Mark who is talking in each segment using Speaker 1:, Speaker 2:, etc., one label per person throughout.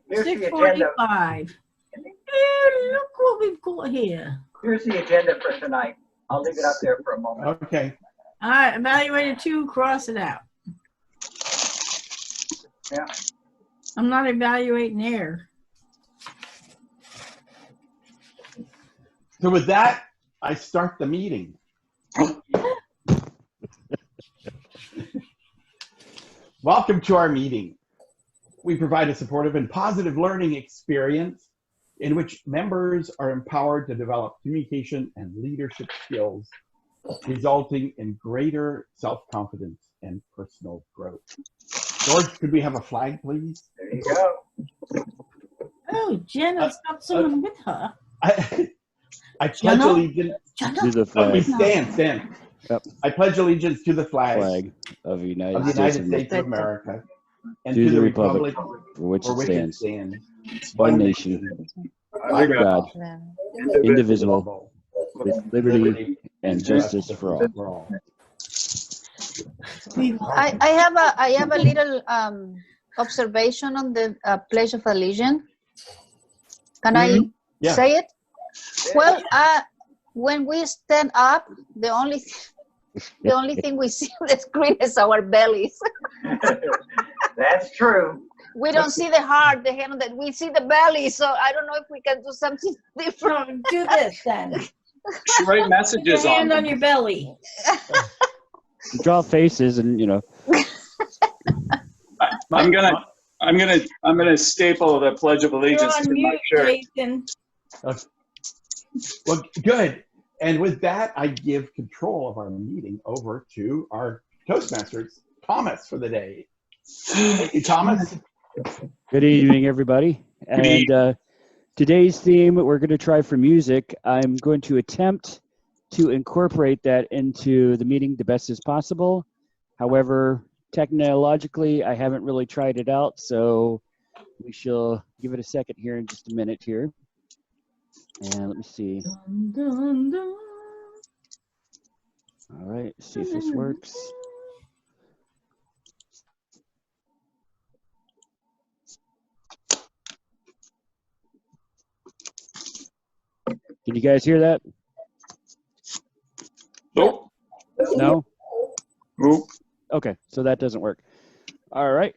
Speaker 1: Here's the agenda.
Speaker 2: 6:45. Look what we've got here.
Speaker 1: Here's the agenda for tonight. I'll leave it up there for a moment.
Speaker 3: Okay.
Speaker 2: All right, evaluated 2, cross it out.
Speaker 1: Yeah.
Speaker 2: I'm not evaluating air.
Speaker 3: So with that, I start the meeting. Welcome to our meeting. We provide a supportive and positive learning experience in which members are empowered to develop communication and leadership skills, resulting in greater self-confidence and personal growth. George, could we have a flag, please?
Speaker 1: There you go.
Speaker 2: Oh, Jenna's got someone with her.
Speaker 3: I pledge allegiance
Speaker 4: to the flag.
Speaker 3: We stand.
Speaker 4: Yep.
Speaker 3: I pledge allegiance to the flag
Speaker 4: of the United
Speaker 3: States of America and to the republic
Speaker 4: for which it stands,
Speaker 3: one
Speaker 4: nation, under God, indivisible, with liberty and justice for all.
Speaker 5: I have a little observation on the Pledge of Allegiance. Can I say it? Well, when we stand up, the only thing we see on the screen is our bellies.
Speaker 1: That's true.
Speaker 5: We don't see the heart, the hand, we see the belly. So I don't know if we can do something different.
Speaker 2: Do this then.
Speaker 6: Write messages
Speaker 2: Put your hand on your belly.
Speaker 4: Draw faces, and
Speaker 6: I'm gonna staple the Pledge of Allegiance to my shirt.
Speaker 2: Jason.
Speaker 3: Well, good. And with that, I give control of our meeting over to our Toastmasters, Thomas, for the day. Thank you, Thomas.
Speaker 4: Good evening, everybody. And today's theme, we're going to try for music. I'm going to attempt to incorporate that into the meeting the best as possible. However, technologically, I haven't really tried it out, so we shall give it a second here in just a minute here. And let me see.
Speaker 2: Dun, dun, dun.
Speaker 4: All right, see if this works. Can you guys hear that?
Speaker 6: Nope.
Speaker 4: No?
Speaker 6: Nope.
Speaker 4: Okay, so that doesn't work. All right.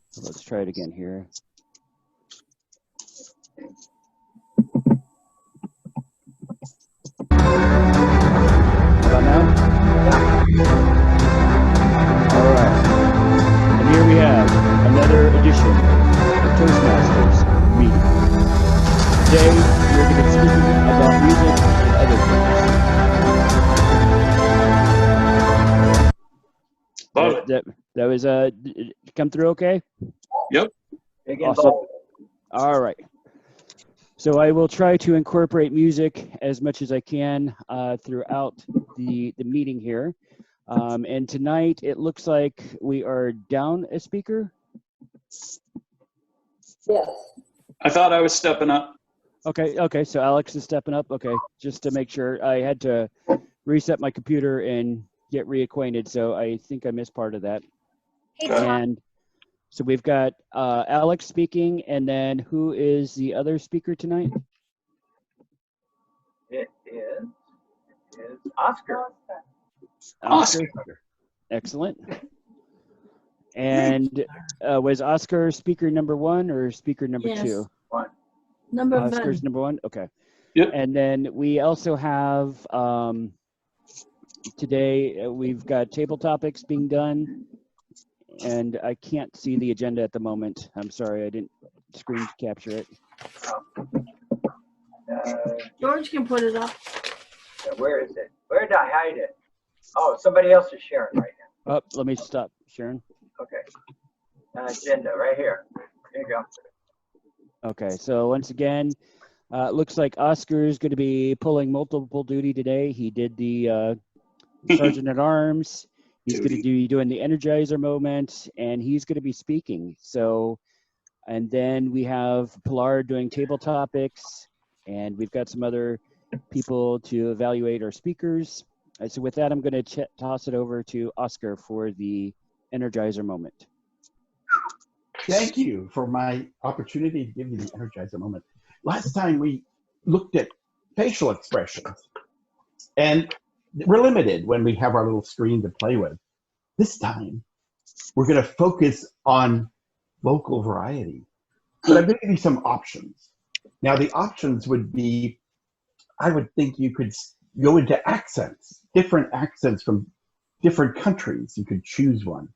Speaker 4: So let's try it again here. How about now? All right. And here we have another edition of Toastmasters meeting. Today, we're going to be speaking about music and other things.
Speaker 6: Love it.
Speaker 4: That was come through okay?
Speaker 6: Yep.
Speaker 4: Awesome. All right. So I will try to incorporate music as much as I can throughout the meeting here. And tonight, it looks like we are down a speaker.
Speaker 2: Yes.
Speaker 6: I thought I was stepping up.
Speaker 4: Okay, so Alex is stepping up. Okay, just to make sure. I had to reset my computer and get reacquainted, so I think I missed part of that. And so we've got Alex speaking, and then who is the other speaker tonight?
Speaker 1: It is Oscar.
Speaker 4: Oscar. Excellent. And was Oscar speaker number 1 or speaker number 2? Oscar's number 1? Okay.
Speaker 6: Yep.
Speaker 4: And then we also have, today we've got table topics being done, and I can't see the agenda at the moment. I'm sorry, I didn't screen capture it.
Speaker 2: George can put it up.
Speaker 1: Where is it? Where did I hide it? Oh, somebody else is sharing right now.
Speaker 4: Oh, let me stop sharing.
Speaker 1: Okay. Agenda right here. There you go.
Speaker 4: Okay, so once again, looks like Oscar is going to be pulling multiple duty today. He did the Sergeant at Arms. He's going to be doing the Energizer moment, and he's going to be speaking. So, and then we have Pilar doing table topics, and we've got some other people to evaluate our speakers. So with that, I'm going to toss it over to Oscar for the Energizer moment.
Speaker 3: Thank you for my opportunity to give you the Energizer moment. Last time we looked at facial expressions, and we're limited when we have our little screen to play with. This time, we're going to focus on vocal variety. But I'm going to give you some options. Now, the options would be, I would think you could go into accents, different accents from different countries. You could choose one.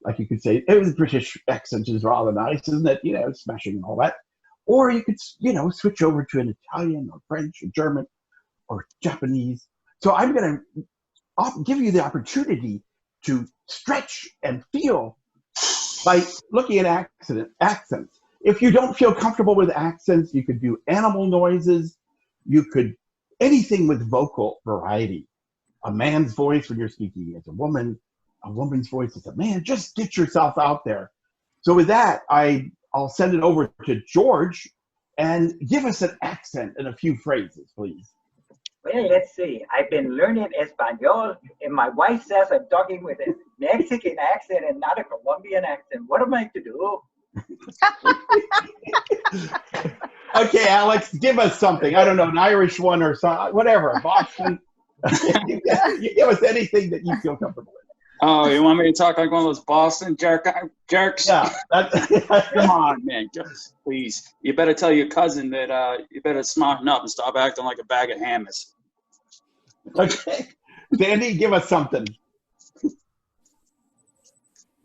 Speaker 3: Like you could say, it was British accent is rather nice, isn't it? You know, smashing and all that. Or you could, you know, switch over to an Italian or French or German or Japanese. So I'm going to give you the opportunity to stretch and feel by looking at accents. If you don't feel comfortable with accents, you could do animal noises. You could, anything with vocal variety. A man's voice when you're speaking as a woman's voice as a man. Just get yourself out there. So with that, I'll send it over to George and give us an accent in a few phrases, please.
Speaker 1: Well, let's see. I've been learning Espanol, and my wife says I'm talking with a Mexican accent and not a Colombian accent. What am I to do?
Speaker 3: Okay, Alex, give us something. I don't know, an Irish one or something, whatever. Boston. You give us anything that you feel comfortable with.
Speaker 6: Oh, you want me to talk like one of those Boston jerks?
Speaker 3: Yeah.
Speaker 6: Come on, man. Just, please. You better tell your cousin that you better smarten up and stop acting like a bag of hammers.
Speaker 3: Okay. Sandy, give us something.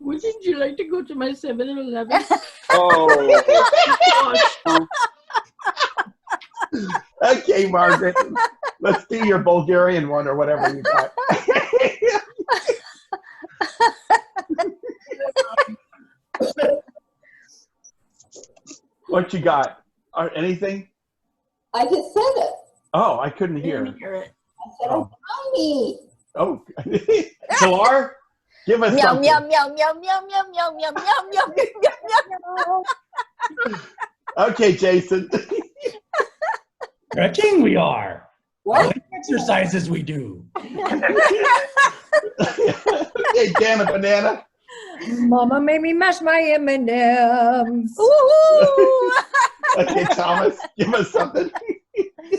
Speaker 2: Wouldn't you like to go to my 7-Eleven?
Speaker 6: Oh.
Speaker 3: Okay, Margaret. Let's do your Bulgarian one or whatever you got. What you got? Anything?
Speaker 7: I just said it.
Speaker 3: Oh, I couldn't hear.
Speaker 2: Didn't hear it.
Speaker 7: I said, I'm tiny.
Speaker 3: Oh, Pilar, give us
Speaker 5: Meow,
Speaker 3: something.
Speaker 5: meow, meow, meow, meow, meow, meow, meow, meow, meow, meow, meow.
Speaker 3: Okay, Jason.
Speaker 8: Stretching we are.
Speaker 7: What?
Speaker 8: What exercises we do.
Speaker 3: Hey, damn it, Banana.
Speaker 2: Mama made me mash my M&Ms.
Speaker 3: Okay, Thomas, give us something.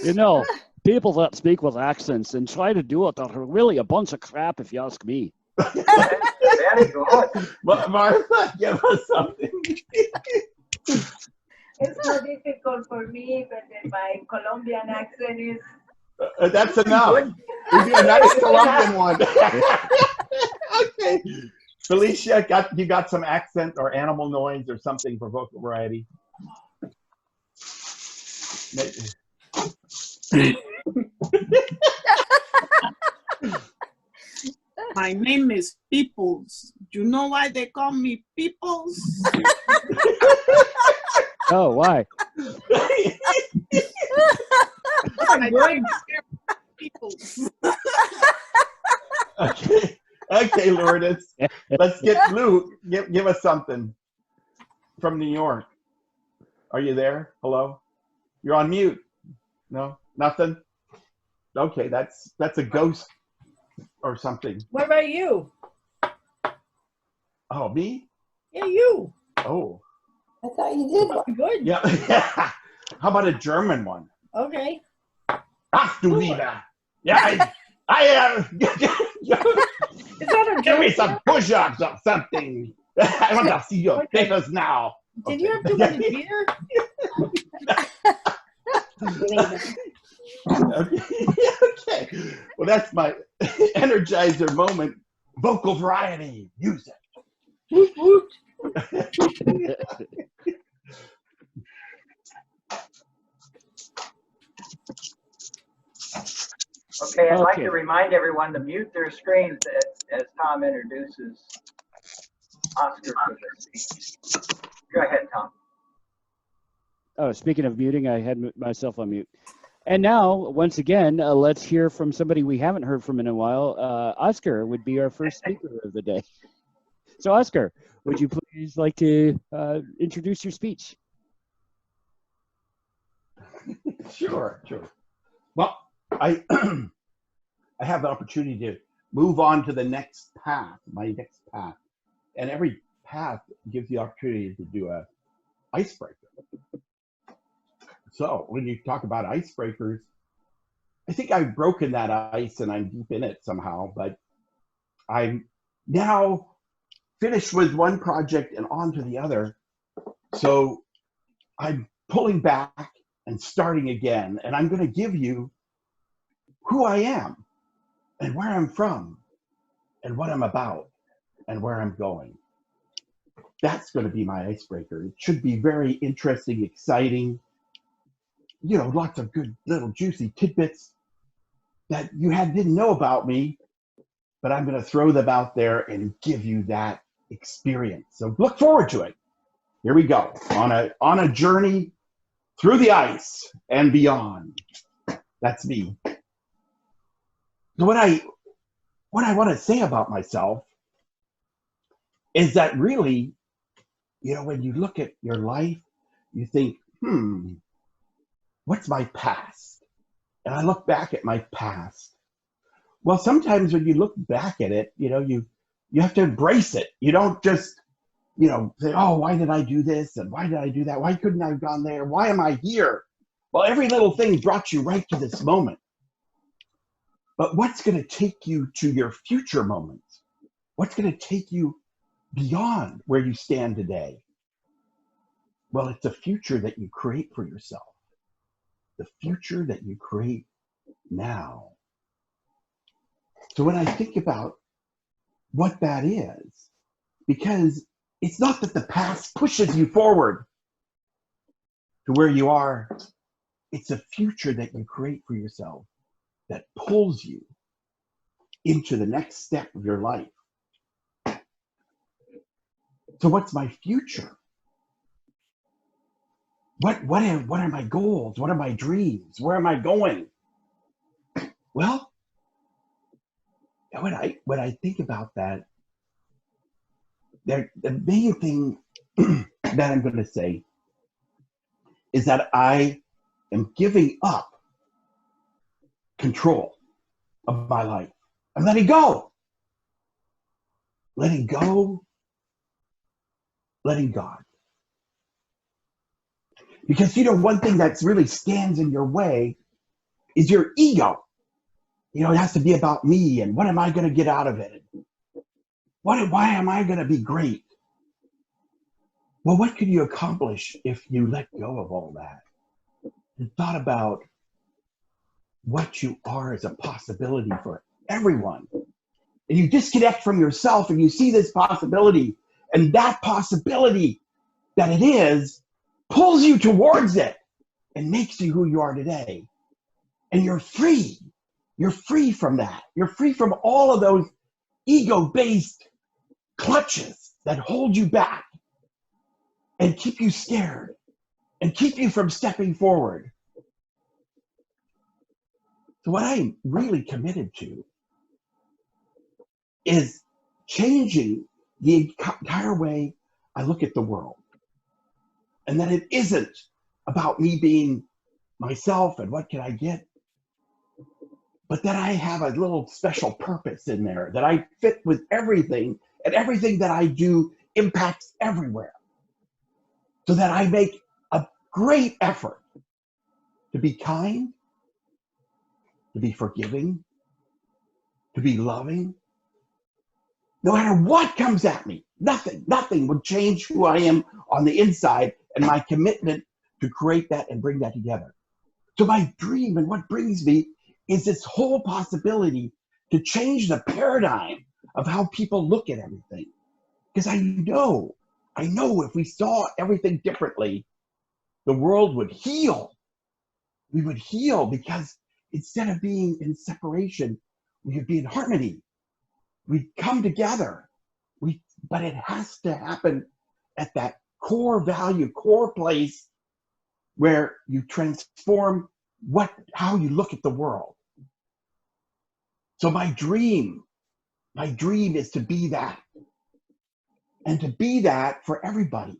Speaker 4: You know, people that speak with accents and try to do it are really a bunch of crap, if you ask me.
Speaker 1: Very good.
Speaker 3: Martha, give us something.
Speaker 9: It's so difficult for me, but then my Colombian accent is.
Speaker 3: That's enough. We do a nice Colombian one. Okay. Felicia, you got some accent or animal noise or something for vocal variety?
Speaker 10: My name is Peoples. Do you know why they call me Peoples?
Speaker 4: Oh, why?
Speaker 10: I like Peoples.
Speaker 3: Okay, Lourdes. Let's get Lou. Give us something from New York. Are you there? Hello? You're on mute. No? Nothing? Okay, that's a ghost or something.
Speaker 2: What about you?
Speaker 3: Oh, me?
Speaker 2: Yeah, you.
Speaker 3: Oh.
Speaker 7: I thought you did one.
Speaker 2: Good.
Speaker 3: Yeah. How about a German one?
Speaker 2: Okay.
Speaker 3: Ach du lieber. Yeah, I
Speaker 2: Is that a
Speaker 3: give me
Speaker 2: joke?
Speaker 3: some push-ups or something. I want to see your
Speaker 2: Okay.
Speaker 3: papers now.
Speaker 2: Did you have too much beer?
Speaker 3: Okay. Well, that's my Energizer moment. Vocal variety. Use it.
Speaker 2: Woot woot.
Speaker 1: Okay, I'd like
Speaker 4: Okay.
Speaker 1: to remind everyone to mute their screens as Tom introduces Oscar for the speech. Go ahead, Tom.
Speaker 4: Oh, speaking of muting, I had myself on mute. And now, once again, let's hear from somebody we haven't heard from in a while. Oscar would be our first speaker of the day. So, Oscar, would you please like to introduce your speech?
Speaker 3: Sure. Well, I I have the opportunity to move on to the next path, my next path. And every path gives you the opportunity to do a icebreaker. So when you talk about icebreakers, I think I've broken that ice and I'm deep in it somehow, but I'm now finished with one project and on to the other. So I'm pulling back and starting again, and I'm going to give you who I am and where I'm from and what I'm about and where I'm going. That's going to be my icebreaker. It should be very interesting, exciting, you know, lots of good little juicy tidbits that you didn't know about me, but I'm going to throw them out there and give you that experience. So look forward to it. Here we go on a journey through the ice and beyond. That's me. So what I want to say about myself is that really, you know, when you look at your life, you think, what's my past? And I look back at my past. Well, sometimes when you look back at it, you know, you have to embrace it. You don't just, you know, say, oh, why did I do this? And why did I do that? Why couldn't I have gone there? Why am I here? Well, every little thing brought you right to this moment. But what's going to take you to your future moments? What's going to take you beyond where you stand today? Well, it's a future that you create for yourself. The future that you create now. So when I think about what that is, because it's not that the past pushes you forward to where you are, it's a future that you create for yourself that pulls you into the next step of your life. So what's my future? What are my goals? What are my dreams? Where am I going? Well, when I think about that, the main thing that I'm going to say is that I am giving up control of my life. I'm letting go. Letting go. Letting God. Because, you know, one thing that's really stands in your way is your ego. You know, it has to be about me and what am I going to get out of it? Why am I going to be great? Well, what could you accomplish if you let go of all that and thought about what you are as a possibility for everyone? And you disconnect from yourself and you see this possibility, and that possibility that it is pulls you towards it and makes you who you are today. And you're free. You're free from that. You're free from all of those ego-based clutches that hold you back and keep you scared and keep you from stepping forward. So what I'm really committed to is changing the entire way I look at the world. And that it isn't about me being myself and what can I get, but that I have a little special purpose in there, that I fit with everything, and everything that I do impacts everywhere. So that I make a great effort to be kind, to be forgiving, to be loving. No matter what comes at me, nothing would change who I am on the inside and my commitment to create that and bring that together. So my dream and what brings me is this whole possibility to change the paradigm of how people look at everything. Because I know if we saw everything differently, the world would heal. We would heal because instead of being in separation, we would be in harmony. We'd come together. But it has to happen at that core value, core place where you transform how you look at the world. So my dream is to be that. And to be that for everybody.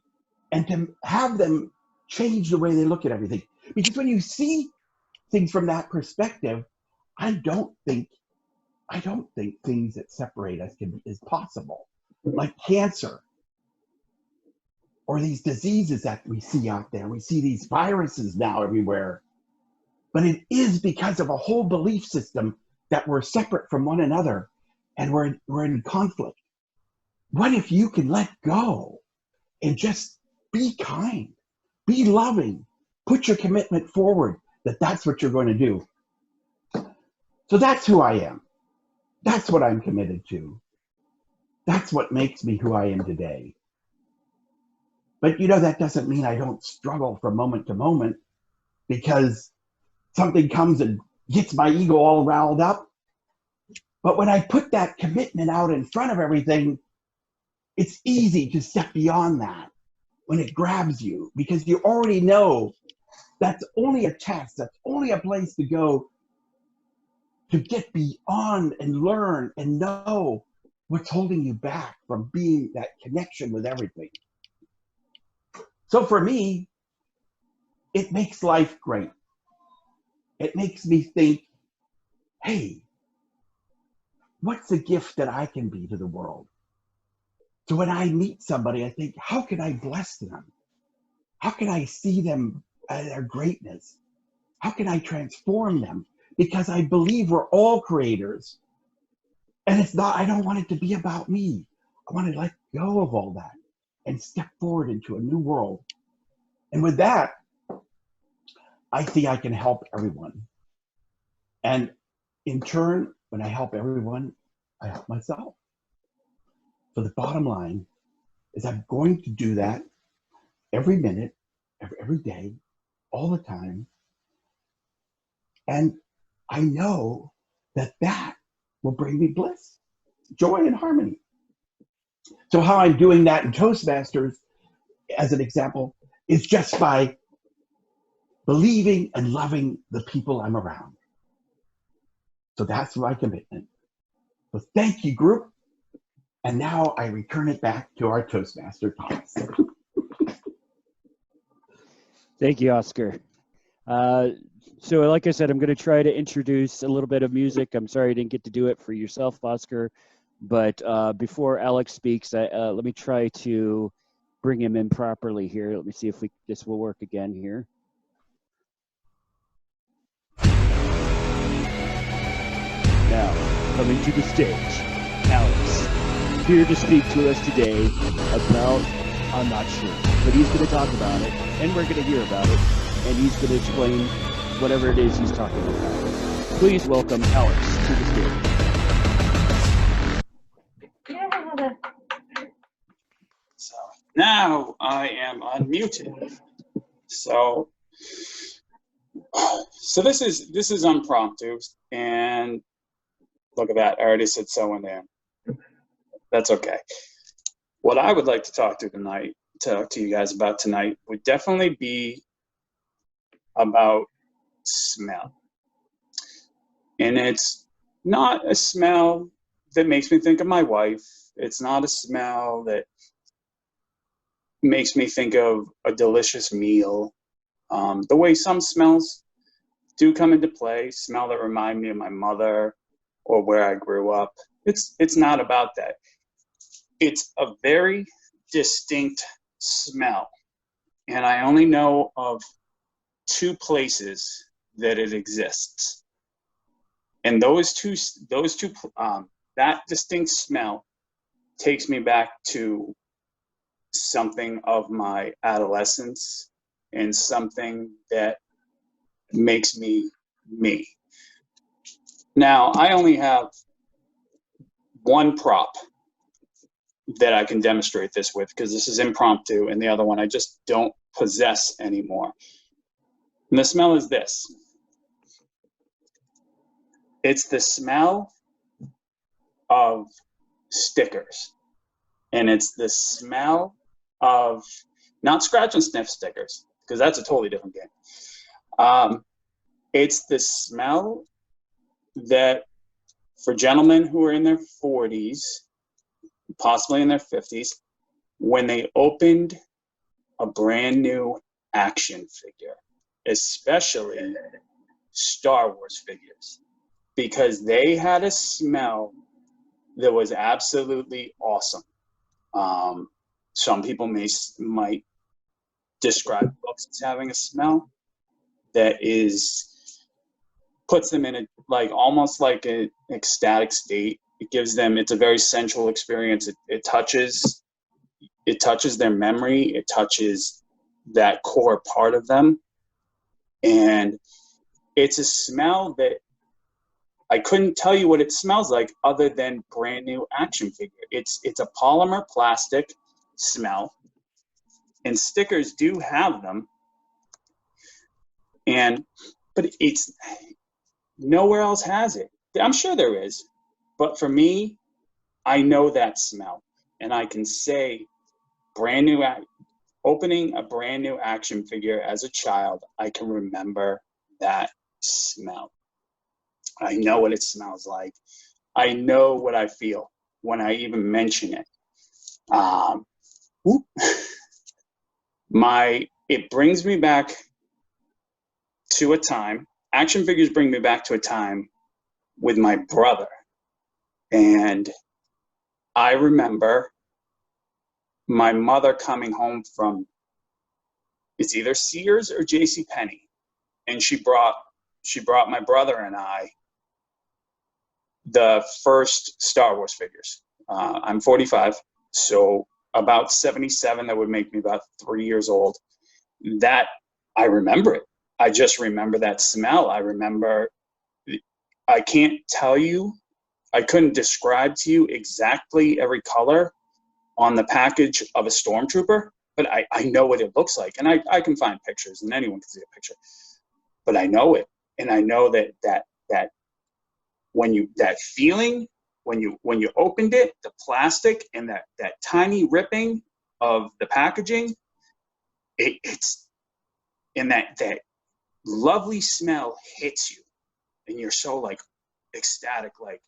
Speaker 3: And to have them change the way they look at everything. Because when you see things from that perspective, I don't think things that separate us is possible. Like cancer. or these diseases that we see out there. We see these viruses now everywhere. But it is because of a whole belief system that we're separate from one another and we're in conflict. What if you can let go and just be kind, be loving, put your commitment forward that that's what you're going to do. So that's who I am. That's what I'm committed to. That's what makes me who I am today. But you know, that doesn't mean I don't struggle from moment to moment, because something comes and gets my ego all riled up. But when I put that commitment out in front of everything, it's easy to step beyond that when it grabs you, because you already know that's only a test, that's only a place to go to get beyond and learn and know what's holding you back from being that connection with everything. So for me, it makes life great. It makes me think, hey, what's the gift that I can be to the world? So when I meet somebody, I think, how can I bless them? How can I see them at their greatness? How can I transform them? Because I believe we're all creators. And it's not, I don't want it to be about me. I want to let go of all that and step forward into a new world. And with that, I think I can help everyone. And in turn, when I help everyone, I help myself. So the bottom line is I'm going to do that every minute, every day, all the time. And I know that that will bring me bliss, joy, and harmony. So how I'm doing that in Toastmasters, as an example, is just by believing and loving the people I'm around. So that's my commitment. So thank you, group. And now I return it back to our Toastmaster, Thomas.
Speaker 4: Thank you, Oscar. So like I said, I'm going to try to introduce a little bit of music. I'm sorry I didn't get to do it for yourself, Oscar. But before Alex speaks, let me try to bring him in properly here. Let me see if this will work again here. Now, coming to the stage, Alex, here to speak to us today about, I'm not sure, but he's going to talk about it, and we're going to hear about it, and he's going to explain whatever it is he's talking about. Please welcome Alex to the stage.
Speaker 6: So now I am unmuted. So this is impromptu, and look at that. I already said so in there. That's okay. What I would like to talk to you guys about tonight would definitely be about smell. And it's not a smell that makes me think of my wife. It's not a smell that makes me think of a delicious meal. The way some smells do come into play, smell that remind me of my mother or where I grew up. It's not about that. It's a very distinct smell. And I only know of 2 places that it exists. And that distinct smell takes me back to something of my adolescence and something that makes me me. Now, I only have one prop that I can demonstrate this with, because this is impromptu, and the other one I just don't possess anymore. And the smell is this. It's the smell of stickers. And it's the smell of, not scratch and sniff stickers, because that's a totally different game. It's the smell that, for gentlemen who are in their 40s, possibly in their 50s, when they opened a brand new action figure, especially Star Wars figures, because they had a smell that was absolutely awesome. some people might describe books as having a smell that puts them in a almost like an ecstatic state. It gives them, it's a very sensual experience. It touches their memory. It touches that core part of them. And it's a smell that I couldn't tell you what it smells like other than brand new action figure. It's a polymer plastic smell, and stickers do have them. But it's nowhere else has it. I'm sure there is, but for me, I know that smell, and I can say opening a brand new action figure as a child, I can remember that smell. I know what it smells like. I know what I feel when I even mention it. It brings me back to a time. Action figures bring me back to a time with my brother, and I remember my mother coming home from, it's either Sears or JCPenney, and she brought my brother and I the first Star Wars figures. I'm 45, so about 77, that would make me about 3 years old. That, I remember it. I just remember that smell. I can't tell you, I couldn't describe to you exactly every color on the package of a Stormtrooper, but I know what it looks like. And I can find pictures, and anyone can see a picture. But I know it. And I know that feeling when you opened it, the plastic and that tiny ripping of the packaging, it's and that lovely smell hits you, and you're so like ecstatic, like,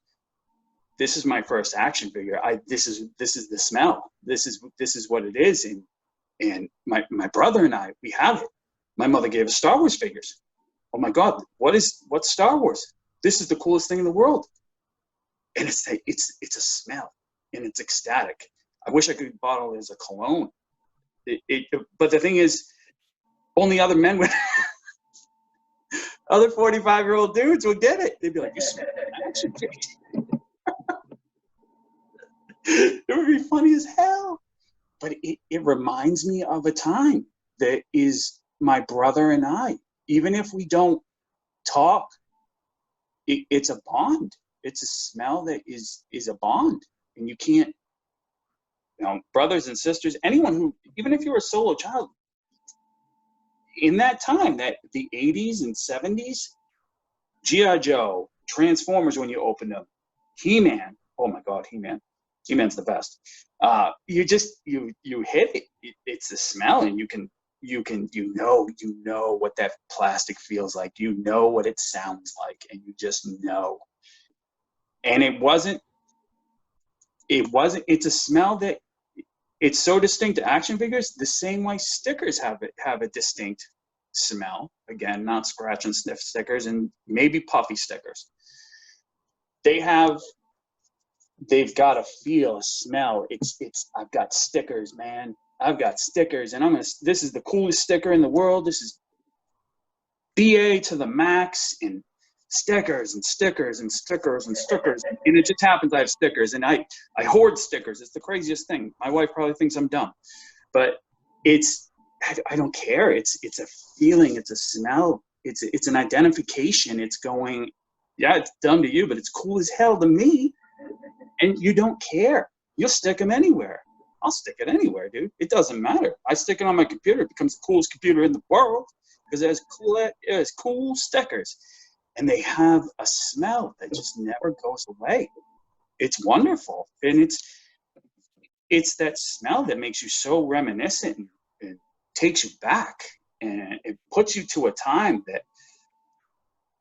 Speaker 6: this is my first action figure. This is the smell. This is what it is. And my brother and I, we have it. My mother gave us Star Wars figures. Oh my God, what's Star Wars? This is the coolest thing in the world. And it's a smell, and it's ecstatic. I wish I could bottle it as a cologne. But the thing is, only other men would, other 45-year-old dudes would get it. They'd be like, you smell action figures. It would be funny as hell. But it reminds me of a time that is my brother and I. Even if we don't talk, it's a bond. It's a smell that is a bond. And you can't, brothers and sisters, anyone who, even if you're a solo child, in that time, that the 80s and 70s, G.I. Joe, Transformers, when you open them, He-Man, oh my God, He-Man. He-Man's the best. You hit it. It's the smell, and you know what that plastic feels like. You know what it sounds like, and you just know. And it's a smell that it's so distinct to action figures, the same way stickers have a distinct smell. Again, not scratch and sniff stickers, and maybe puffy stickers. They've got a feel, a smell. I've got stickers, man. I've got stickers, and this is the coolest sticker in the world. This is BA to the max, and stickers and stickers and stickers and stickers. And it just happens I have stickers, and I hoard stickers. It's the craziest thing. My wife probably thinks I'm dumb, but I don't care. It's a feeling. It's a smell. It's an identification. It's going, yeah, it's dumb to you, but it's cool as hell to me. And you don't care. You'll stick them anywhere. I'll stick it anywhere, dude. It doesn't matter. I stick it on my computer. It becomes the coolest computer in the world because it has cool stickers. And they have a smell that just never goes away. It's wonderful. And it's that smell that makes you so reminiscent and takes you back. And it puts you to a time that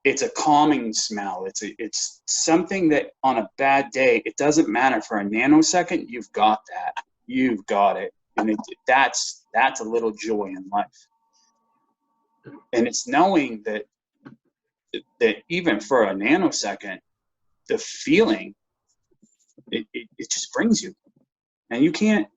Speaker 6: it's a calming smell. It's something that on a bad day, it doesn't matter. For a nanosecond, you've got that. You've got it. And that's a little joy in life. And it's knowing that even for a nanosecond, the feeling, it just brings you. And you can't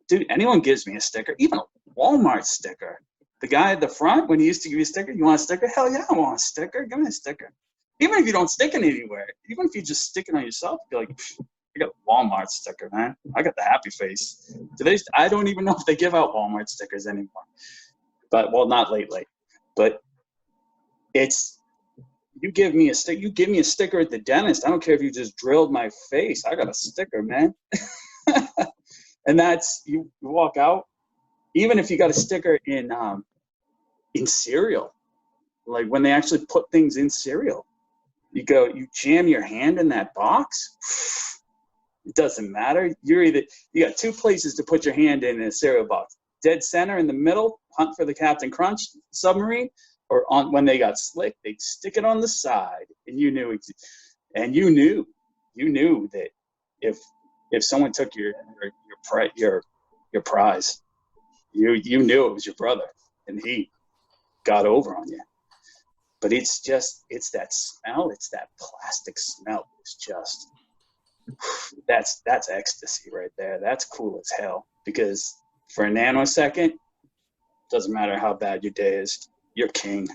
Speaker 6: dude, anyone gives me a sticker, even a Walmart sticker. The guy at the front, when he used to give you a sticker, you want a sticker? Hell yeah, I want a sticker. Give me a sticker. Even if you don't stick it anywhere, even if you just stick it on yourself, be like, I got a Walmart sticker, man. I got the happy face. I don't even know if they give out Walmart stickers anymore. But, well, not lately. But it's, you give me a sticker at the dentist. I don't care if you just drilled my face. I got a sticker, man. And that's, you walk out, even if you got a sticker in cereal, like when they actually put things in cereal, you jam your hand in that box. It doesn't matter. You got two places to put your hand in a cereal box. Dead center in the middle, hunt for the Captain Crunch submarine, or when they got slick, they'd stick it on the side, and you knew that if someone took your prize, you knew it was your brother, and he got over on you. But it's that smell, it's that plastic smell. It's just, that's ecstasy right there. That's cool as hell, because for a nanosecond, doesn't matter how bad your day is, you're king.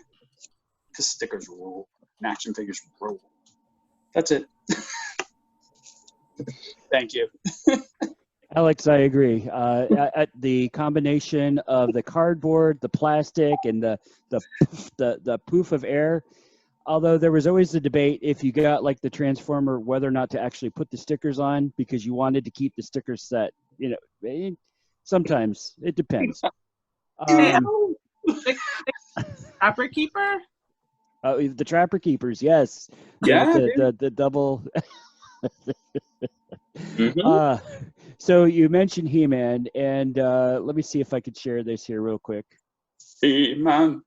Speaker 6: Because stickers rule, and action figures rule. That's it. Thank you.
Speaker 4: Alex, I agree. At the combination of the cardboard, the plastic, and the poof of air. Although there was always the debate if you got like the Transformer, whether or not to actually put the stickers on because you wanted to keep the stickers set. You know, sometimes it depends.
Speaker 10: Trapper Keeper?
Speaker 4: The Trapper Keepers, yes.
Speaker 6: Yeah.
Speaker 4: The double.
Speaker 6: Mm-hmm.
Speaker 4: So you mentioned He-Man, and let me see if I could share this here real quick.
Speaker 6: He-Man.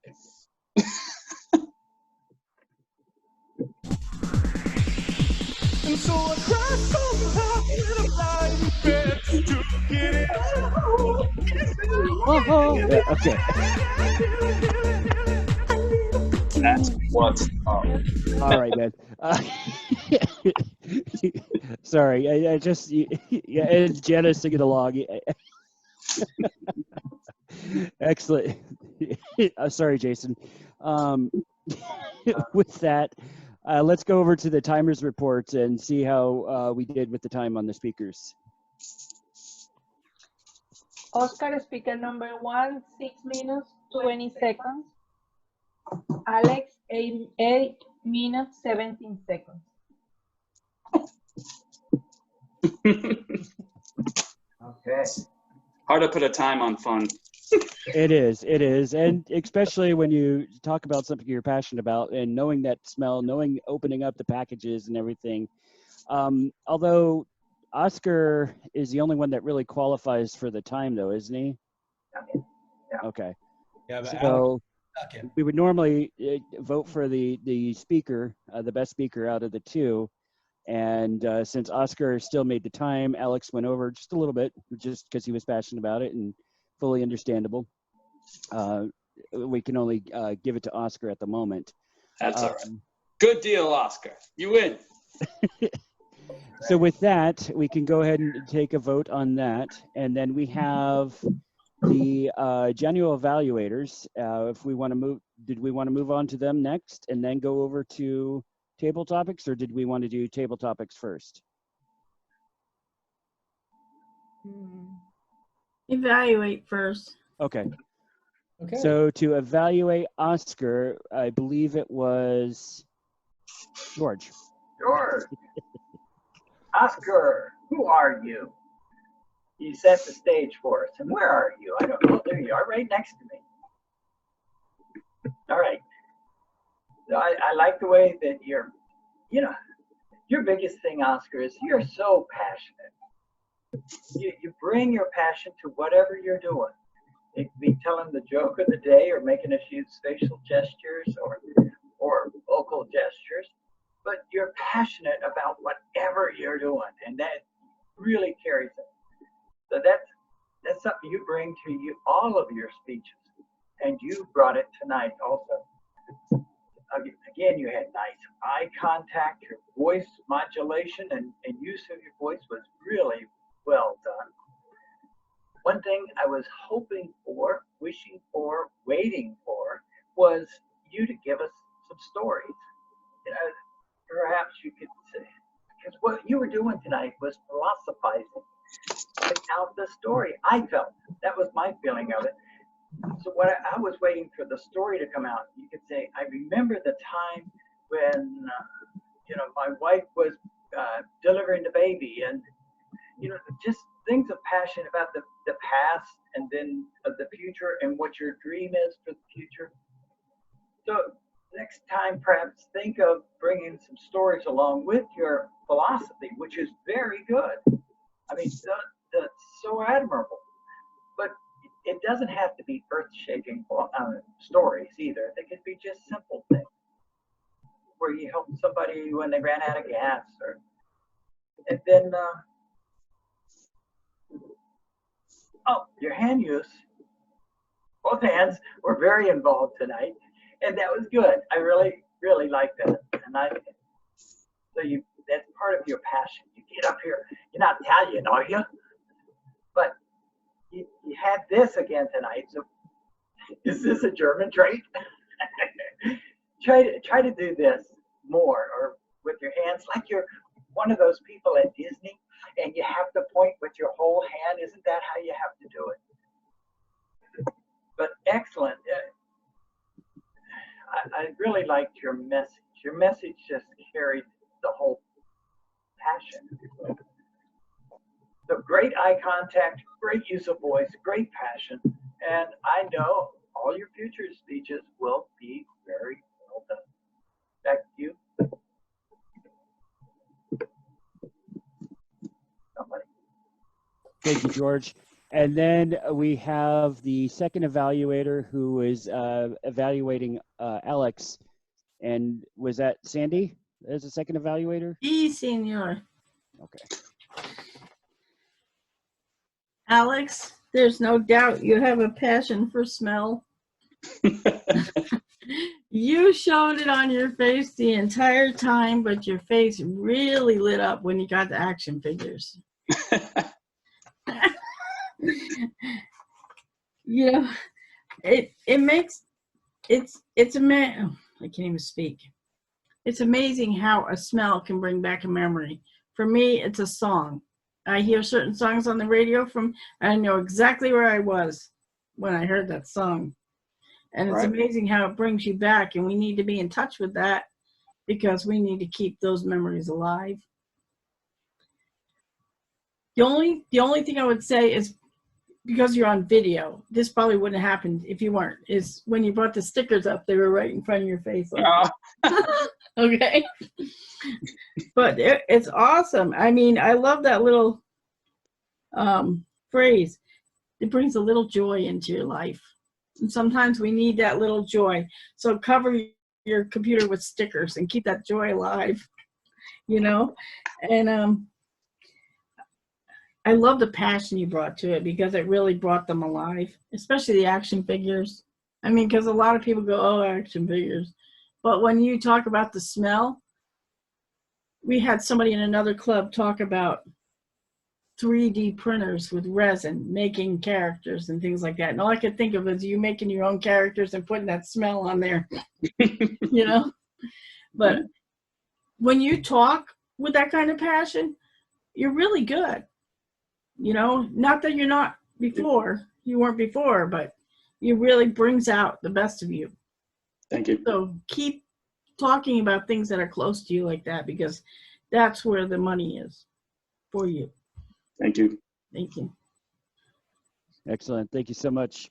Speaker 11: And so I cried so hard in a blind bed to get it out.
Speaker 4: Yeah, okay.
Speaker 6: That's what's up.
Speaker 4: All right, man. Sorry, I just yeah, and Jenna's singing along. Excellent. Sorry, Jason. With that, let's go over to the timers reports and see how we did with the time on the speakers.
Speaker 9: Oscar, speaker number 1, 6 minutes, 20 seconds. Alex, 8 minutes, 17 seconds.
Speaker 1: Okay.
Speaker 6: Hard to put a time on fun.
Speaker 4: It is, and especially when you talk about something you're passionate about, and knowing that smell, opening up the packages and everything. Although Oscar is the only one that really qualifies for the time, though, isn't he?
Speaker 1: Yeah.
Speaker 4: Okay.
Speaker 8: Yeah, but
Speaker 4: So
Speaker 8: Alex,
Speaker 4: we would normally vote for the speaker, the best speaker out of the two. And since Oscar still made the time, Alex went over just a little bit, just because he was passionate about it and fully understandable. We can only give it to Oscar at the moment.
Speaker 6: That's all right. Good deal, Oscar. You win.
Speaker 4: So with that, we can go ahead and take a vote on that. And then we have the Genuine Evaluators. If we want to move, did we want to move on to them next and then go over to table topics, or did we want to do table topics first?
Speaker 10: Evaluate first.
Speaker 4: Okay.
Speaker 8: okay.
Speaker 4: So to evaluate Oscar, I believe it was George.
Speaker 1: George. Oscar, who are you? You set the stage for us. And where are you? I don't know. There you are, right next to me. All right. So I like the way that your biggest thing, Oscar, is you're so passionate. You bring your passion to whatever you're doing. It could be telling the joke of the day or making us use facial gestures or vocal gestures, but you're passionate about whatever you're doing, and that really carries it. So that's something you bring to all of your speeches, and you brought it tonight also. Again, you had nice eye contact, your voice modulation and use of your voice was really well done. one thing I was hoping for, wishing for, waiting for, was you to give us some stories. You know, perhaps you could say, because what you were doing tonight was philosophizing without the story. I felt that was my feeling of it. So what I was waiting for the story to come out. You could say, I remember the time when my wife was delivering the baby, and just things of passion about the past and then of the future and what your dream is for the future. So next time, perhaps think of bringing some stories along with your philosophy, which is very good. I mean, that's so admirable. But it doesn't have to be earth-shaking stories either. They could be just simple things where you help somebody when they ran out of gas, and then your hand use. Both hands were very involved tonight, and that was good. I really, really like that. And that's part of your passion. You get up here. You're not Italian, are you? But you had this again tonight. So is this a German trait? Try to do this more, or with your hands, like you're one of those people at Disney, and you have to point with your whole hand. Isn't that how you have to do it? But excellent. I really liked your message. Your message just carried the whole passion. So great eye contact, great use of voice, great passion, and I know all your future speeches will be very well done. Back to you. Somebody.
Speaker 4: Thank you, George. And then we have the second evaluator who is evaluating Alex. And was that Sandy as the second evaluator?
Speaker 10: Sí, señor.
Speaker 4: Okay.
Speaker 10: Alex, there's no doubt you have a passion for smell. You showed it on your face the entire time, but your face really lit up when you got the action figures. It makes it's I can't even speak. It's amazing how a smell can bring back a memory. For me, it's a song. I hear certain songs on the radio and I know exactly where I was when I heard that song. And it's amazing how it brings you back, and we need to be in touch with that because we need to keep those memories alive. The only thing I would say is, because you're on video, this probably wouldn't have happened if you weren't, is when you brought the stickers up, they were right in front of your face. Okay. But it's awesome. I mean, I love that little phrase. It brings a little joy into your life. And sometimes we need that little joy. So cover your computer with stickers and keep that joy alive, And I love the passion you brought to it, because it really brought them alive, especially the action figures. I mean, because a lot of people go, oh, action figures. But when you talk about the smell, we had somebody in another club talk about 3D printers with resin, making characters and things like that. And all I could think of is you making your own characters and putting that smell on there, But when you talk with that kind of passion, you're really good. Not that you're not before, you weren't before, but it really brings out the best of you.
Speaker 6: Thank you.
Speaker 10: So keep talking about things that are close to you like that, because that's where the money is for you.
Speaker 6: Thank you.
Speaker 10: Thank you.
Speaker 4: Excellent. Thank you so much.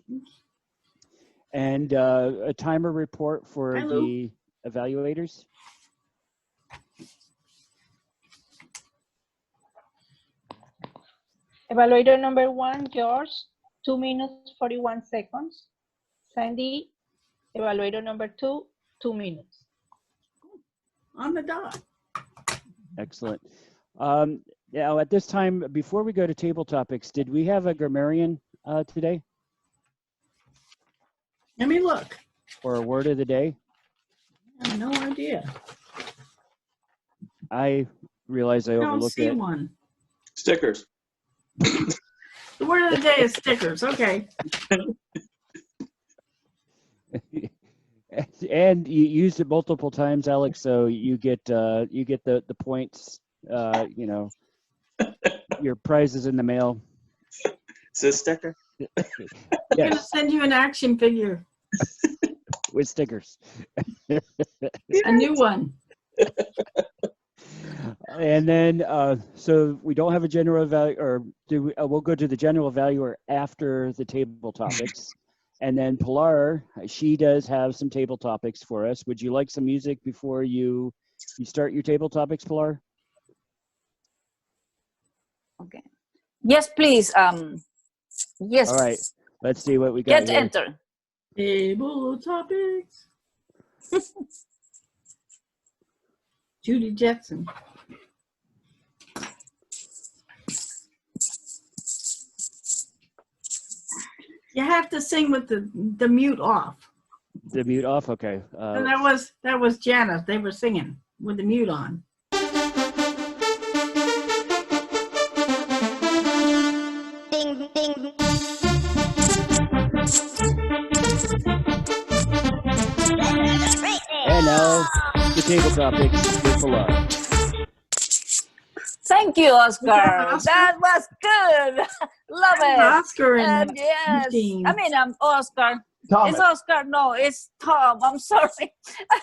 Speaker 4: And a timer report for the evaluators.
Speaker 2: Evaluator number 1, George, 2 minutes, 41 seconds. Sandy, evaluator number 2, 2 minutes.
Speaker 10: On the dot.
Speaker 4: Excellent. Now, at this time, before we go to table topics, did we have a grammarian today?
Speaker 10: Let me look.
Speaker 4: Or a word of the day?
Speaker 10: I have no idea.
Speaker 4: I realize I overlooked it.
Speaker 10: I don't see one.
Speaker 6: Stickers.
Speaker 10: The word of the day is stickers. Okay.
Speaker 4: And you used it multiple times, Alex, so you get the points. You know, your prize is in the mail.
Speaker 6: Is this sticker?
Speaker 10: I'm gonna
Speaker 4: Yes,
Speaker 10: send you an action figure,
Speaker 4: with stickers.
Speaker 10: a new one.
Speaker 4: And then, so we don't have a general value, or we'll go to the general valuer after the table topics. And then Pilar, she does have some table topics for us. Would you like some music before you start your table topics, Pilar?
Speaker 5: Okay. Yes, please. Yes.
Speaker 4: All right, let's see what we got
Speaker 5: Get
Speaker 4: here.
Speaker 5: enter.
Speaker 10: Table topics. Judy Jetson. You have to sing with the mute off.
Speaker 4: The mute off, okay.
Speaker 10: And that was Janice. They were singing with the mute on.
Speaker 11: Ding, ding.
Speaker 4: And now the table topics with Pilar.
Speaker 5: Thank you, Oscar.
Speaker 10: Oscar?
Speaker 5: That was good. Love it.
Speaker 10: Oscar in the
Speaker 5: yes.
Speaker 10: machine.
Speaker 5: I mean, Oscar.
Speaker 3: Thomas.
Speaker 5: It's Oscar. No, it's Tom. I'm sorry.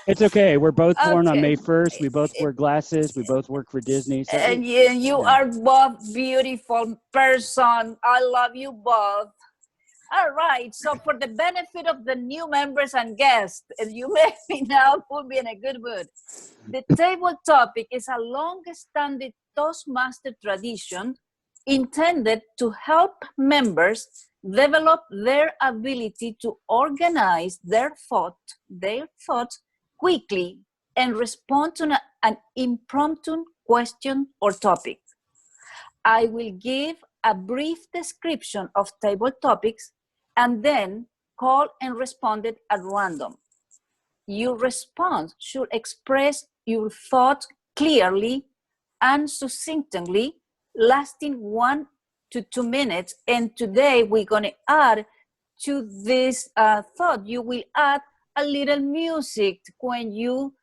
Speaker 4: It's okay. We're both born on
Speaker 5: Okay.
Speaker 4: May 1st. We both wear glasses. We both work for Disney. So
Speaker 5: And you are both beautiful person. I love you both. All right. So for the benefit of the new members and guests, and you make me now put me in a good mood. The table topic is a long-standing Toastmaster tradition intended to help members develop their ability to organize their thoughts quickly and respond to an impromptu question or topic. I will give a brief description of table topics and then call and respond it at random. Your response should express your thought clearly and succinctly, lasting 1 to 2 minutes. And today we're going to add to this thought, you will add a little music when you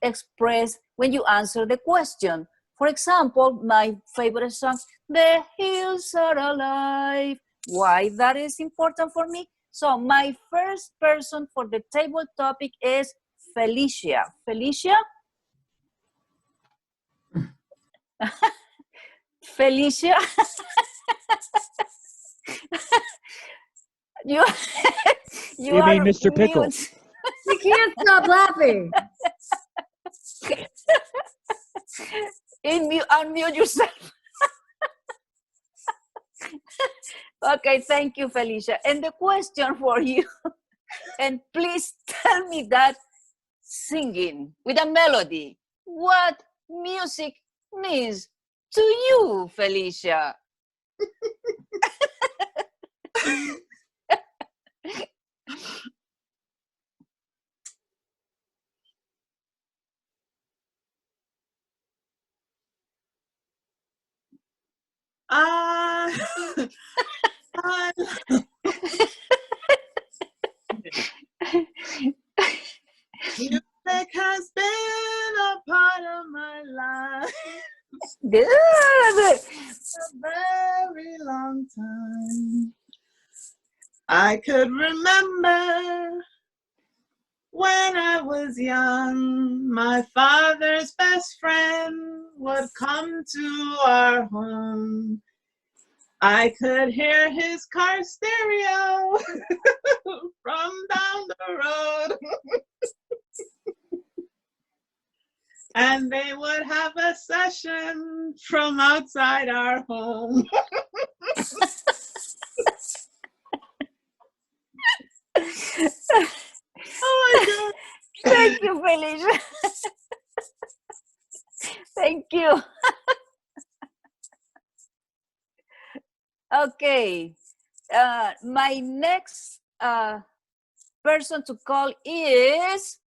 Speaker 5: answer the question. For example, my favorite song, The Hills Are Alive. Why that is important for me? So my first person for the table topic is Felicia. Felicia? Felicia? you
Speaker 4: mean Mr. Pickle?
Speaker 5: mute.
Speaker 12: You can't stop laughing.
Speaker 5: Unmute yourself. Okay, thank you, Felicia. And the question for you, and please tell me that singing with a melody, what music means to you, Felicia?
Speaker 13: Music has been a part of my life
Speaker 5: Good.
Speaker 13: a very long time. I could remember when I was young, my father's best friend would come to our home. I could hear his car stereo from down the road. And they would have a session from outside our home. Oh my God.
Speaker 5: Thank you, Felicia. Thank you. Okay. My next person to call is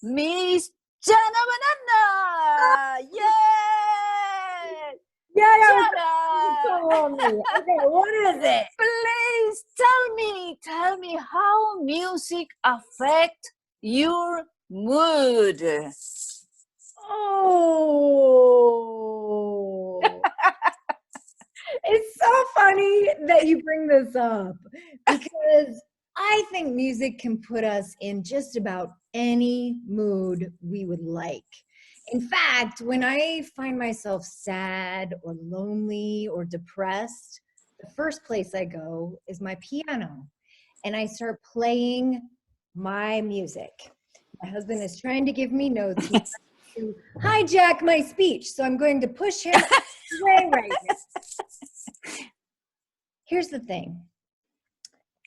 Speaker 5: Miss Jana Banana. Yay!
Speaker 12: Yeah,
Speaker 5: Jana,
Speaker 12: okay, what is it?
Speaker 5: please tell me how music affect your mood.
Speaker 12: Oh, it's so funny that you bring this up because I think music can put us in just about any mood we would like. In fact, when I find myself sad or lonely or depressed, the first place I go is my piano and I start playing my music. My husband is trying to give me notes. He's trying to hijack my speech, so I'm going to push him away right now. Here's the thing.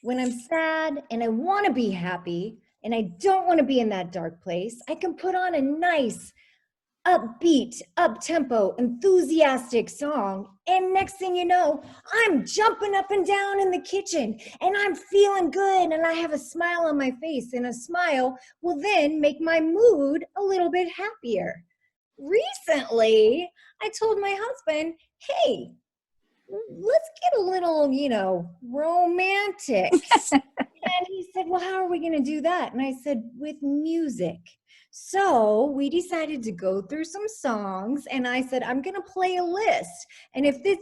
Speaker 12: When I'm sad and I want to be happy and I don't want to be in that dark place, I can put on a nice, upbeat, up-tempo, enthusiastic song, and next thing you know, I'm jumping up and down in the kitchen, and I'm feeling good, and I have a smile on my face, and a smile will then make my mood a little bit happier. Recently, I told my husband, hey, let's get a little, romantic. And he said, well, how are we going to do that? And I said, with music. So we decided to go through some songs, and I said, I'm going to play a list. And if this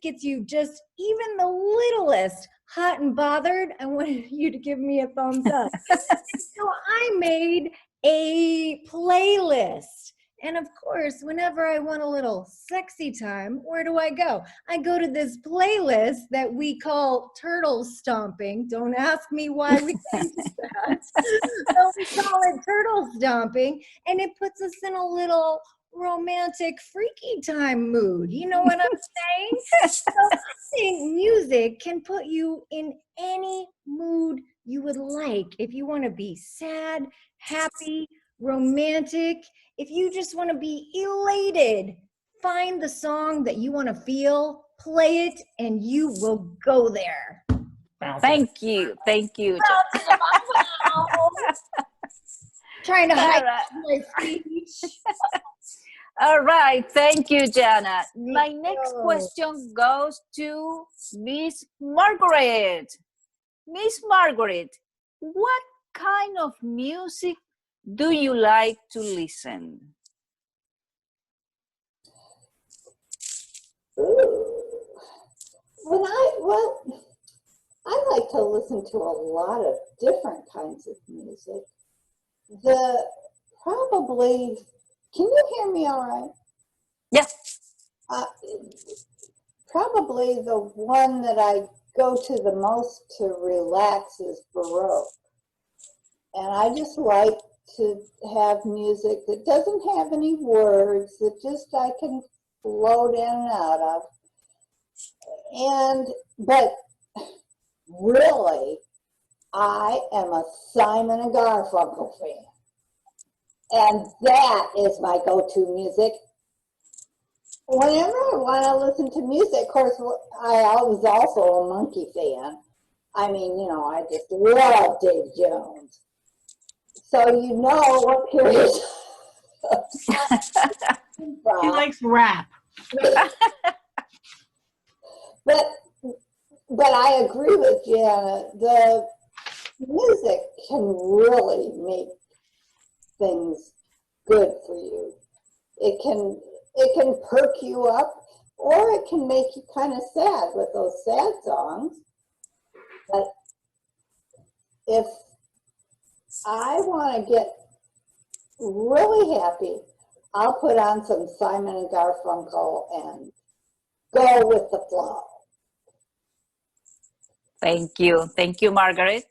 Speaker 12: gets you just even the littlest hot and bothered, I wanted you to give me a thumbs up. So I made a playlist. And of course, whenever I want a little sexy time, where do I go? I go to this playlist that we call Turtle Stomping. Don't ask me why we named that. So we call it Turtle Stomping, and it puts us in a little romantic, freaky time mood. You know what I'm saying? So I think music can put you in any mood you would like. If you want to be sad, happy, romantic, if you just want to be elated, find the song that you want to feel, play it, and you will go there.
Speaker 5: Thank you.
Speaker 12: Trying to hide
Speaker 5: All
Speaker 12: my speech.
Speaker 5: All right, thank you, Jana. My
Speaker 12: Thank
Speaker 5: next
Speaker 12: you.
Speaker 5: question goes to Miss Margaret. Miss Margaret, what kind of music do you like to listen?
Speaker 7: I like to listen to a lot of different kinds of music. Can you hear me all right?
Speaker 5: Yes.
Speaker 7: Probably the one that I go to the most to relax is Baroque. And I just like to have music that doesn't have any words, that just I can float in and out of. But really, I am a Simon and Garfunkel fan. And that is my go-to music. Whenever I want to listen to music, of course, I was also a Monkey fan. I mean, I just love Dave Jones. So you know what period
Speaker 10: He likes rap.
Speaker 7: But I agree with Jana. The music can really make things good for you. It can perk you up, or it can make you kind of sad with those sad songs. But if I want to get really happy, I'll put on some Simon and Garfunkel and go with the flow.
Speaker 5: Thank you, Margaret.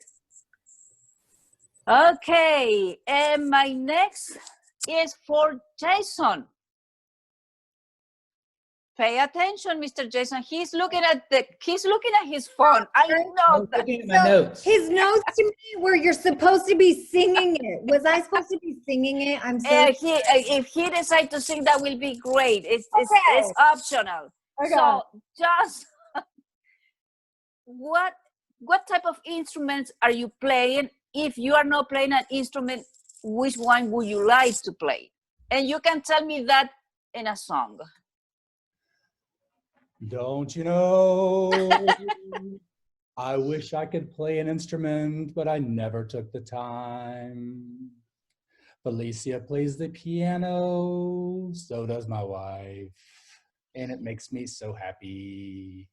Speaker 5: Okay, and my next is for Jason. Pay attention, Mr. Jason. He's looking at his phone. I know that.
Speaker 8: Looking at my notes.
Speaker 12: His notes to me where you're supposed to be singing it. Was I supposed to be singing it? I'm so
Speaker 5: if he decides to sing, that will be great. It's optional.
Speaker 12: Okay.
Speaker 5: So just what type of instruments are you playing? If you are not playing an instrument, which one would you like to play? And you can tell me that in a song.
Speaker 8: Don't you know? I wish I could play an instrument, but I never took the time. Felicia plays the piano, so does my wife, and it makes me so happy.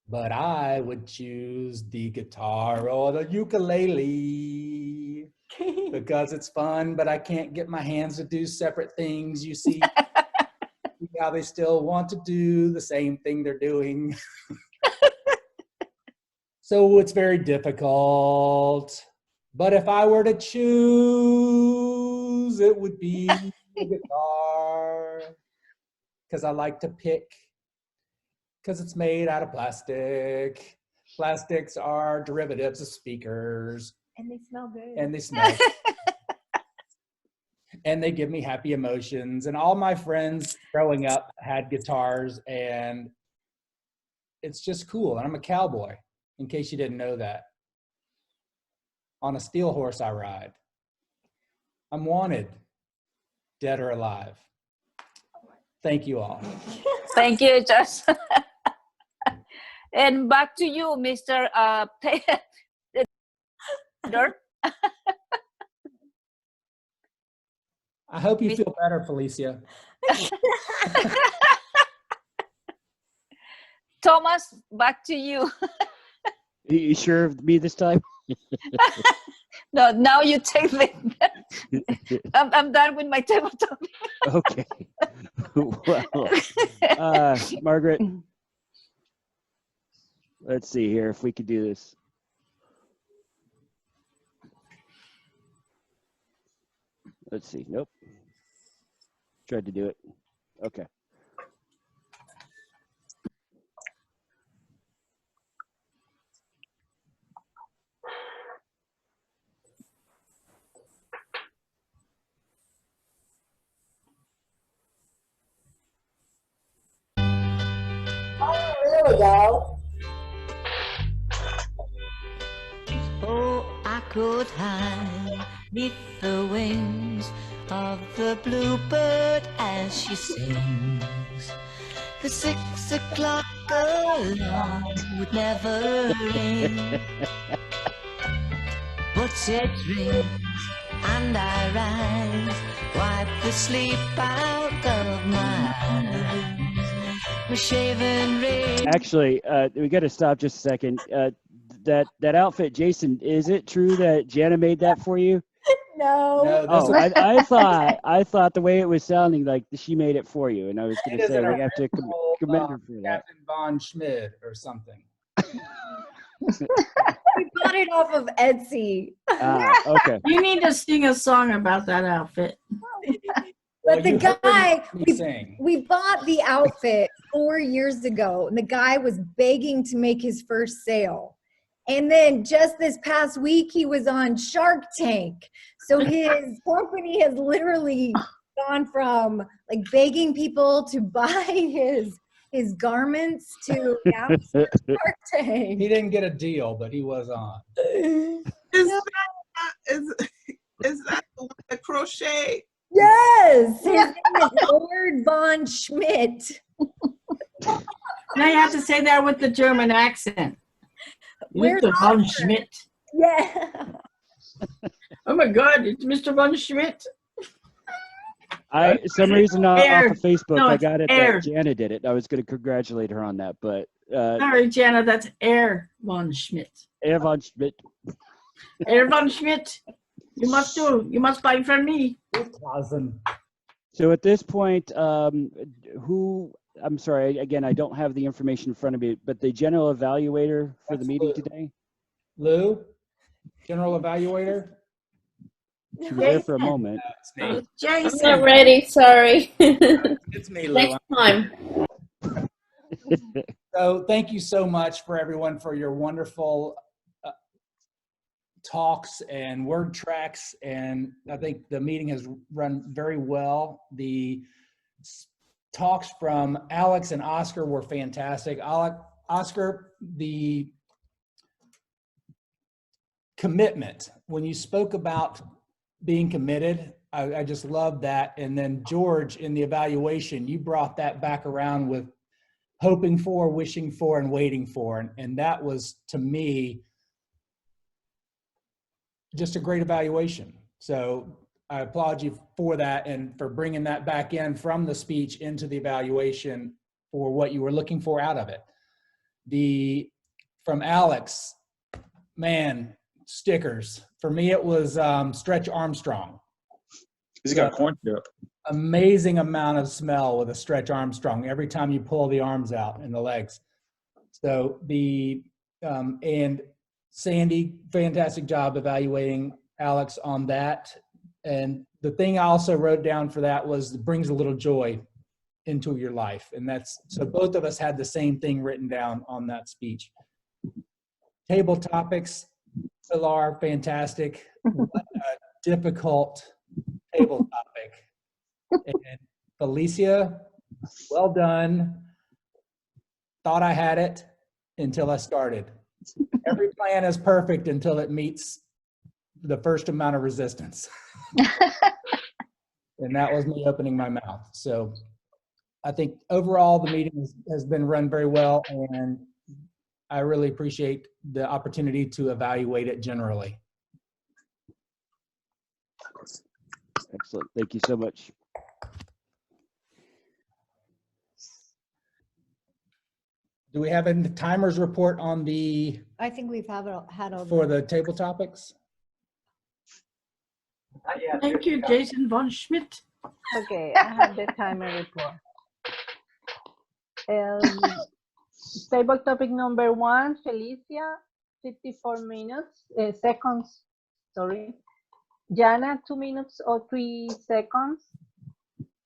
Speaker 8: But I would choose the guitar or the ukulele because it's fun, but I can't get my hands to do separate things. You see how they still want to do the same thing they're doing. So it's very difficult. But if I were to choose, it would be the guitar because I like to pick because it's made out of plastic. Plastics are derivatives of speakers.
Speaker 12: And they smell good.
Speaker 8: And they smell good. And they give me happy emotions. And all my friends growing up had guitars, and it's just cool. And I'm a cowboy, in case you didn't know that. On a steel horse I ride. I'm wanted, dead or alive. Thank you all.
Speaker 14: Thank you, Josh. And back to you, Mr. Taylor.
Speaker 8: I hope you feel better, Felicia.
Speaker 14: Thomas, back to you.
Speaker 4: You sure of me this time?
Speaker 14: No, now you take the. I'm done with my table topic.
Speaker 4: Okay. Well, Margaret, let's see here if we could do this. Let's see. Nope. Tried to do it. Okay.
Speaker 7: There we go.
Speaker 15: Oh, I could hide neath the wings of the bluebird as she sings. The 6 o'clock alarm would never ring, but it rings and I rise, wipe the sleep out of my eyes. My shaven ring.
Speaker 4: Actually, we got to stop just a second. That outfit, Jason, is it true that Jana made that for you?
Speaker 12: No.
Speaker 4: Oh, I thought the way it was sounding like she made it for you, and I was going to say we have to commend her for that.
Speaker 8: Captain Von Schmidt or something.
Speaker 12: We got it off of Etsy.
Speaker 4: Okay.
Speaker 10: You need to sing a song about that outfit.
Speaker 12: But the guy,
Speaker 8: sing.
Speaker 12: we bought the outfit 4 years ago, and the guy was begging to make his first sale. And then just this past week, he was on Shark Tank. So his company has literally gone from like begging people to buy his garments to now Shark Tank.
Speaker 8: He didn't get a deal, but he was on.
Speaker 13: Is that the one that crochet?
Speaker 12: Yes, his name is Lord Von Schmidt.
Speaker 10: Now you have to say that with the German accent.
Speaker 12: Where's
Speaker 10: Mr. Von
Speaker 12: Oscar?
Speaker 10: Schmidt.
Speaker 12: Yeah.
Speaker 10: Oh my God, it's Mr. Von Schmidt.
Speaker 4: Some reason off
Speaker 10: Air.
Speaker 4: of Facebook,
Speaker 10: No,
Speaker 4: I
Speaker 10: it's
Speaker 4: got it
Speaker 10: Air.
Speaker 4: that Jana did it. I was going to congratulate her on that, but
Speaker 10: Sorry, Jana, that's Air Von Schmidt.
Speaker 4: Air Von Schmidt.
Speaker 10: Air Von Schmidt. You must buy from me.
Speaker 4: So at this point, I'm sorry, again, I don't have the information in front of me, but the general evaluator for the meeting today?
Speaker 8: Lou, general evaluator?
Speaker 4: She was there for a moment.
Speaker 8: It's
Speaker 10: Jason.
Speaker 16: I'm not ready, sorry.
Speaker 8: It's me, Lou.
Speaker 16: Next time.
Speaker 8: So thank you so much for everyone for your wonderful talks and word tracks, and I think the meeting has run very well. The talks from Alex and Oscar were fantastic. Oscar, the commitment, when you spoke about being committed, I just loved that. And then George, in the evaluation, you brought that back around with hoping for, wishing for, and waiting for. And that was, to me, just a great evaluation. So I applaud you for that and for bringing that back in from the speech into the evaluation for what you were looking for out of it. From Alex, man, stickers. For me, it was Stretch Armstrong.
Speaker 6: He's got corn syrup.
Speaker 8: Amazing amount of smell with a Stretch Armstrong every time you pull the arms out and the legs. So and Sandy, fantastic job evaluating Alex on that. And the thing I also wrote down for that was brings a little joy into your life. And that's, so both of us had the same thing written down on that speech. Table topics, Pilar, fantastic. What a difficult table topic. And Felicia, well done. Thought I had it until I started. Every plan is perfect until it meets the first amount of resistance. And that was me opening my mouth. So I think overall the meeting has been run very well, and I really appreciate the opportunity to evaluate it generally.
Speaker 4: Excellent. Thank you so much.
Speaker 8: Do we have any timers report on the,
Speaker 12: I think we've had all
Speaker 8: for the table topics?
Speaker 10: Thank you, Jason von Schmidt.
Speaker 2: Okay, I have the timer report. Table topic number 1, Felicia, 54 seconds, sorry. Jana, 2 minutes or 3 seconds.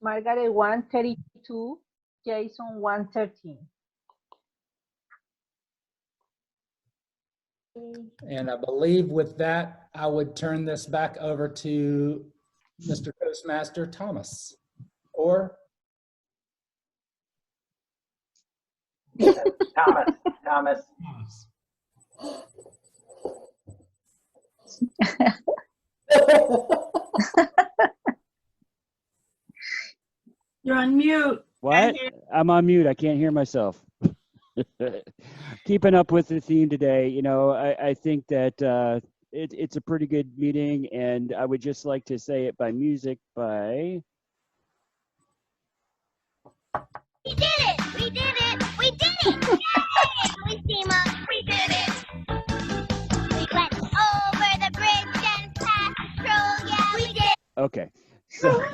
Speaker 2: Margaret, 1:32. Jason, 1:13.
Speaker 8: And I believe with that, I would turn this back over to Mr. Toastmaster Thomas, or
Speaker 1: Thomas.
Speaker 10: You're on mute.
Speaker 4: What? I'm on mute. I can't hear myself. Keeping up with the theme today, you know, I think that it's a pretty good meeting, and I would just like to say it by music by...
Speaker 11: We did it! We did it! We did it! Yay! We team up! We did it! We went over the bridge and past patrol. Yeah, we did!
Speaker 4: Okay. So,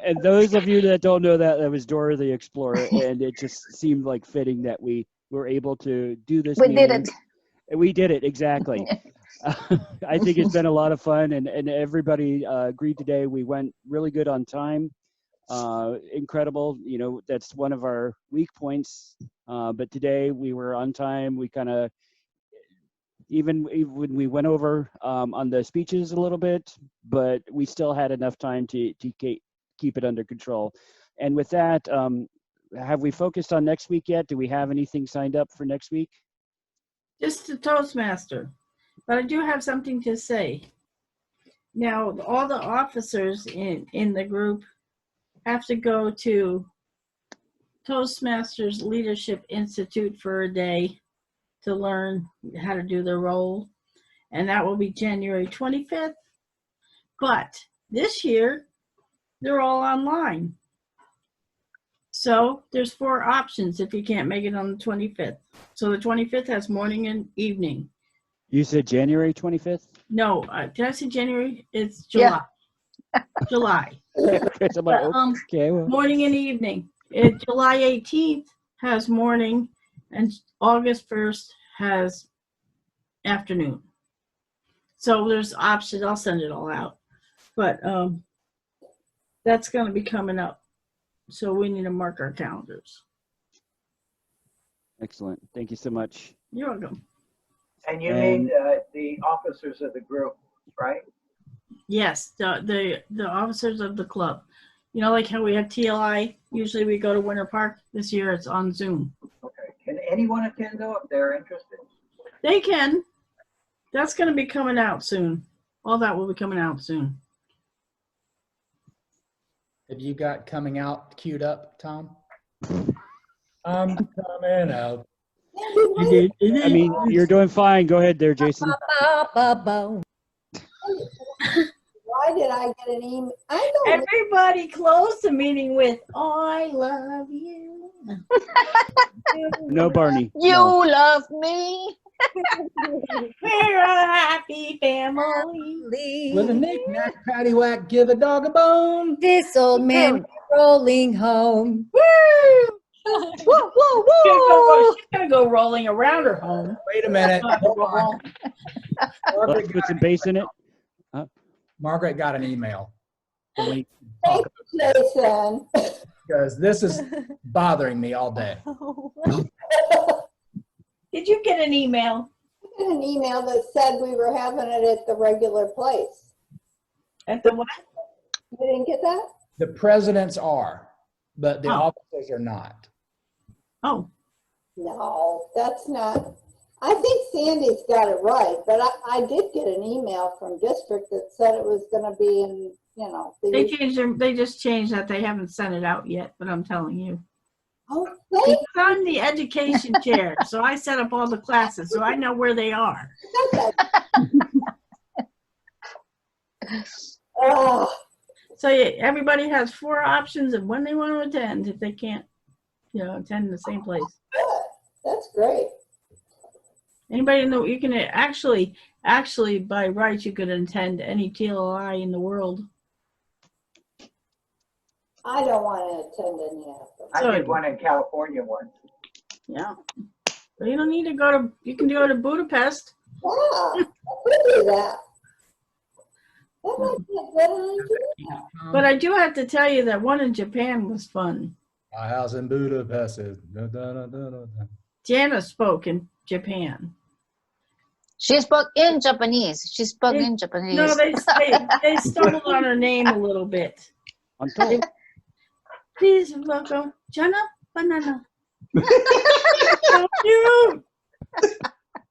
Speaker 4: and those of you that don't know that, that was Dora the Explorer, and it just seemed like fitting that we were able to do this
Speaker 14: We
Speaker 4: meeting.
Speaker 14: did it.
Speaker 4: We did it, exactly. I think it's been a lot of fun, and everybody agreed today. We went really good on time. Incredible. You know, that's one of our weak points. But today we were on time. We kind of, even when we went over on the speeches a little bit, but we still had enough time to keep it under control. And with that, have we focused on next week yet? Do we have anything signed up for next week?
Speaker 10: Just a Toastmaster, but I do have something to say. Now, all the officers in the group have to go to Toastmasters Leadership Institute for a day to learn how to do their role, and that will be January 25th. But this year, they're all online. So there's 4 options if you can't make it on the 25th. So the 25th has morning and evening.
Speaker 4: You said January 25th?
Speaker 10: No, did I say January? It's July. Yeah. July.
Speaker 4: Okay, so like, okay, well.
Speaker 10: Morning and evening. July 18th has morning, and August 1st has afternoon. So there's options. I'll send it all out. But that's going to be coming up. So we need to mark our calendars.
Speaker 4: Excellent. Thank you so much.
Speaker 10: You're welcome.
Speaker 1: And you need the officers of the group, right?
Speaker 10: Yes, the officers of the club. You know, like how we have TLI, usually we go to Winter Park. This year it's on Zoom.
Speaker 1: Okay. Can anyone attend though if they're interested?
Speaker 10: They can. That's going to be coming out soon. All that will be coming out soon.
Speaker 8: Have you got coming out queued up, Tom? I'm coming out.
Speaker 4: I mean, you're doing fine. Go ahead there, Jason.
Speaker 7: Why did I get an email? I don't.
Speaker 10: Everybody close the meeting with "I love you."
Speaker 4: No, Barney.
Speaker 14: You
Speaker 4: No.
Speaker 14: love me.
Speaker 10: We're a happy family.
Speaker 8: With a knick-knack, paddywhack, give a dog a bone.
Speaker 12: This old man rolling home.
Speaker 10: Woo!
Speaker 14: Woo, woo, woo.
Speaker 10: She's gonna go rolling around her home.
Speaker 8: Wait a minute. Hold on.
Speaker 4: Let's put some bass in it.
Speaker 8: Margaret got an email.
Speaker 7: Thank you, Jason.
Speaker 8: Because this is bothering me all day.
Speaker 10: Did you get an email?
Speaker 7: I got an email that said we were having it at the regular place.
Speaker 10: At the what?
Speaker 7: You didn't get that?
Speaker 8: The presidents are, but the officers are not.
Speaker 10: Oh.
Speaker 7: No, that's not. I think Sandy's got it right, but I did get an email from district that said it was going to be in, you know.
Speaker 10: They just changed that. They haven't sent it out yet, but I'm telling you.
Speaker 7: Oh,
Speaker 10: it's on the education chair, so I set up all the classes, so I know where they are. So yeah, everybody has 4 options of when they want to attend if they can't, attend the same place.
Speaker 7: That's great.
Speaker 10: Anybody know you can actually by rights you could attend any TLI in the world.
Speaker 7: I don't want to attend any of them.
Speaker 1: I did one in California once.
Speaker 10: Yeah. Well, you don't need to go to. You can go to Budapest.
Speaker 7: Yeah, I could do that. That might be a good idea.
Speaker 10: But I do have to tell you that one in Japan was fun.
Speaker 8: My house in Budapest is.
Speaker 10: Jana spoke in Japan.
Speaker 14: She spoke in Japanese. She spoke in Japanese.
Speaker 10: No, they stumbled on her name a little bit. Please welcome Jana Banana. So cute.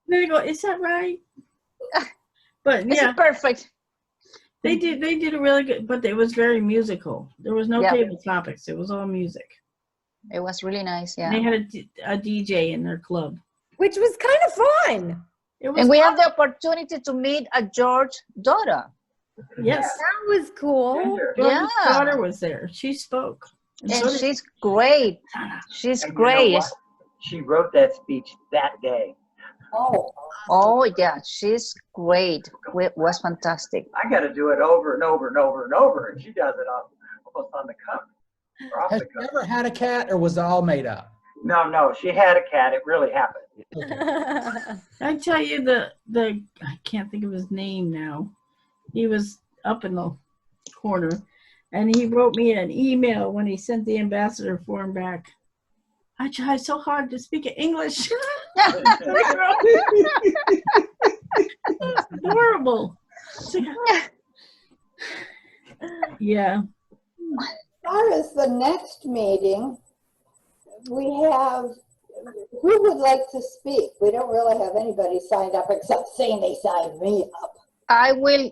Speaker 10: Then they go, is that right? But
Speaker 14: This
Speaker 10: yeah,
Speaker 14: is perfect.
Speaker 10: they did a really good, but it was very musical. There was no table topics. It was all music.
Speaker 14: It was really nice, yeah.
Speaker 10: They had a DJ in their club,
Speaker 12: which was kind of fun.
Speaker 14: And we have the opportunity to meet a George daughter.
Speaker 10: Yes,
Speaker 12: that was cool.
Speaker 10: George's daughter was there. She spoke,
Speaker 14: and so she's great. She's
Speaker 1: And
Speaker 14: great.
Speaker 1: You know what? She wrote that speech that day.
Speaker 14: Oh yeah, she's great. It was fantastic.
Speaker 1: I got to do it over and over and over and over, and she does it almost on the cuff. Or off
Speaker 8: Has
Speaker 1: the
Speaker 8: she
Speaker 1: cuff.
Speaker 8: ever had a cat, or was it all made up?
Speaker 1: No, she had a cat. It really happened.
Speaker 10: I tell you, the I can't think of his name now. He was up in the corner, and he wrote me an email when he sent the ambassador form back. I tried so hard to speak English. It's adorable. Yeah.
Speaker 7: As far as the next meeting, we have, who would like to speak? We don't really have anybody signed up except saying they signed me up.
Speaker 14: I will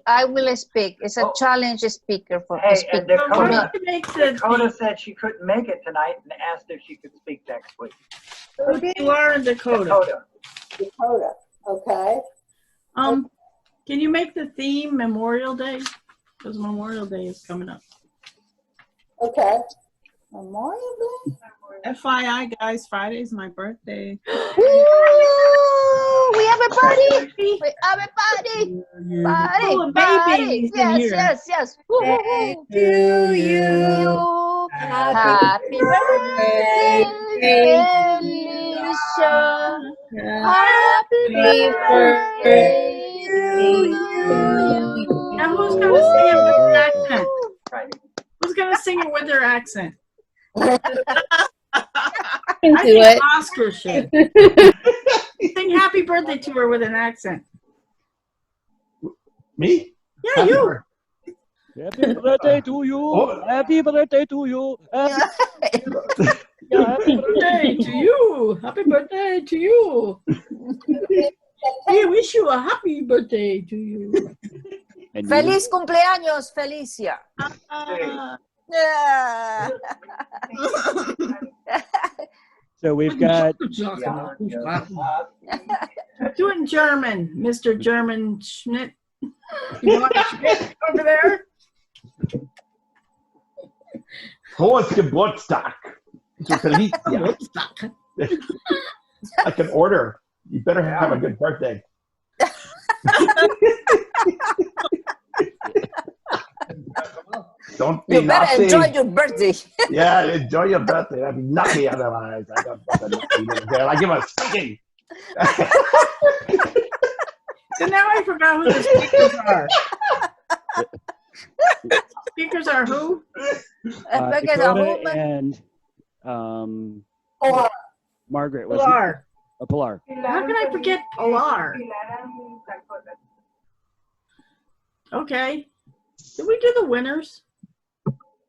Speaker 14: speak. It's a challenge speaker for
Speaker 1: Hey,
Speaker 14: speak
Speaker 1: and
Speaker 14: for me.
Speaker 1: Dakota said she couldn't make it tonight and asked if she could speak next week.
Speaker 10: You are in Dakota.
Speaker 7: Dakota, okay.
Speaker 10: Can you make the theme Memorial Day? Because Memorial Day is coming up.
Speaker 7: Okay. Memorial Day?
Speaker 13: FYI, guys, Friday is my birthday.
Speaker 14: Woo! We have a party. We have a party. Party.
Speaker 10: Oh,
Speaker 14: Party.
Speaker 10: babies in
Speaker 14: Yes,
Speaker 10: here.
Speaker 14: yes. Woo, woo, woo.
Speaker 12: To you.
Speaker 14: Happy birthday, Felicia. Happy birthday to you.
Speaker 10: Now who's gonna sing it with their accent? Who's gonna sing it with their accent? I think Oscar should. Sing happy birthday to her with an accent.
Speaker 3: Me?
Speaker 10: Yeah,
Speaker 3: Happy
Speaker 10: you.
Speaker 3: birthday.
Speaker 4: Happy birthday to you. Happy birthday to you.
Speaker 10: Happy birthday to you. Happy birthday to you. We wish you a happy birthday to you.
Speaker 14: Feliz cumpleaños, Felicia. Yeah.
Speaker 4: So we've got
Speaker 10: Do it in German, Mr. German Schmidt. You want Schmidt over there?
Speaker 3: Frohes Geburtstag. So Felicia. Like an order. You better have a good birthday. Don't be
Speaker 14: You better
Speaker 3: naughty.
Speaker 14: enjoy your birthday.
Speaker 3: Yeah, enjoy your birthday. I'd be naughty otherwise. I got fucking naughty little girl. I give a spanking.
Speaker 10: So now I forgot who the speakers are. Speakers are who?
Speaker 4: Dakota and Margaret. wasn't it?
Speaker 10: Pilar.
Speaker 4: Oh, Pilar.
Speaker 10: How can I forget Pilar? Okay. Did we do the winners?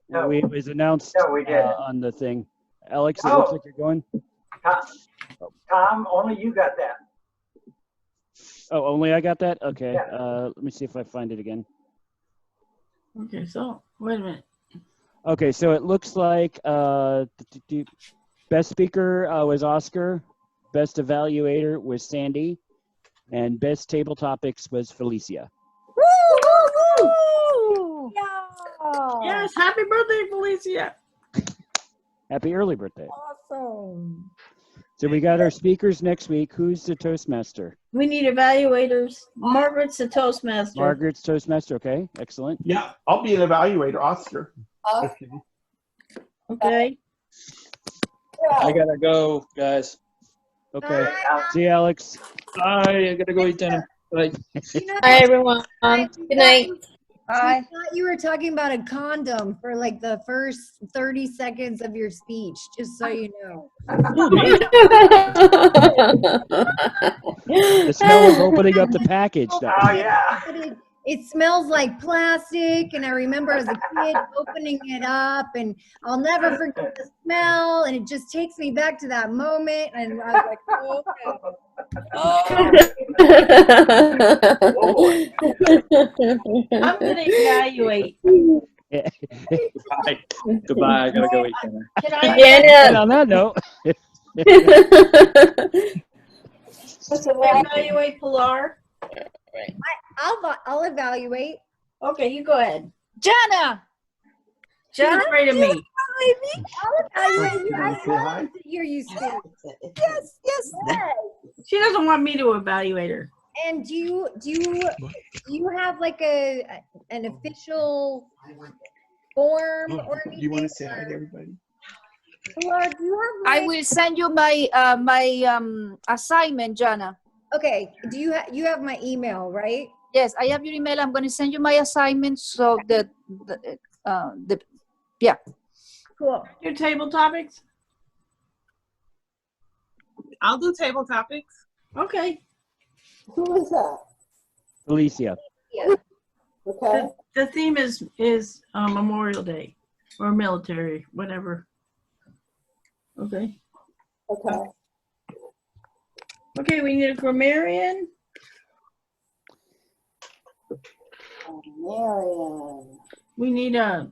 Speaker 3: No.
Speaker 4: It was announced
Speaker 1: No, we didn't.
Speaker 4: on the thing. Alex, it looks like you're going.
Speaker 1: Tom, only you got that.
Speaker 4: Oh, only I got that? Okay.
Speaker 1: Yeah.
Speaker 4: Let me see if I find it again.
Speaker 10: Okay, so wait a minute.
Speaker 4: Okay, so it looks like best speaker was Oscar, best evaluator was Sandy, and best table topics was Felicia.
Speaker 14: Woo!
Speaker 10: Yes, happy birthday, Felicia.
Speaker 4: Happy early birthday.
Speaker 12: Awesome.
Speaker 4: So we got our speakers next week. Who's the Toastmaster?
Speaker 10: We need evaluators. Margaret's the Toastmaster.
Speaker 4: Margaret's Toastmaster. Okay, excellent.
Speaker 3: Yeah, I'll be an evaluator, Oscar.
Speaker 10: Okay.
Speaker 6: I gotta go, guys.
Speaker 4: Okay. See you, Alex.
Speaker 6: Bye. I gotta go eat dinner. Bye.
Speaker 16: Hi, everyone. Good night.
Speaker 12: I thought you were talking about a condom for like the first 30 seconds of your speech, just so you know.
Speaker 4: The smell of opening up the package.
Speaker 1: Oh, yeah.
Speaker 12: But it smells like plastic, and I remember as a kid opening it up, and I'll never forget the smell, and it just takes me back to that moment, and I was like, oh,
Speaker 10: I'm going to evaluate.
Speaker 6: Goodbye. Goodbye. I gotta go eat dinner.
Speaker 10: Can I
Speaker 4: And on that note,
Speaker 10: evaluate Pilar?
Speaker 12: I'll evaluate.
Speaker 10: Okay, you go ahead.
Speaker 14: Jana!
Speaker 10: She's afraid of me.
Speaker 12: I'll evaluate you. I love to hear you speak.
Speaker 14: Yes, yes.
Speaker 10: She doesn't want me to evaluate her.
Speaker 12: And do you have like an official form or anything?
Speaker 3: You want to say hi to everybody?
Speaker 12: Pilar, do you have
Speaker 14: I will send you my assignment, Jana.
Speaker 12: Okay. Do you have my email, right?
Speaker 14: Yes, I have your email. I'm going to send you my assignment so that yeah.
Speaker 10: Cool. Your table topics?
Speaker 13: I'll do table topics.
Speaker 10: Okay.
Speaker 7: Who is that?
Speaker 4: Felicia.
Speaker 12: Yeah.
Speaker 7: Okay.
Speaker 10: The theme is Memorial Day or military, whatever. Okay.
Speaker 7: Okay.
Speaker 10: Okay, we need a grammarian.
Speaker 7: Marion.
Speaker 10: We need a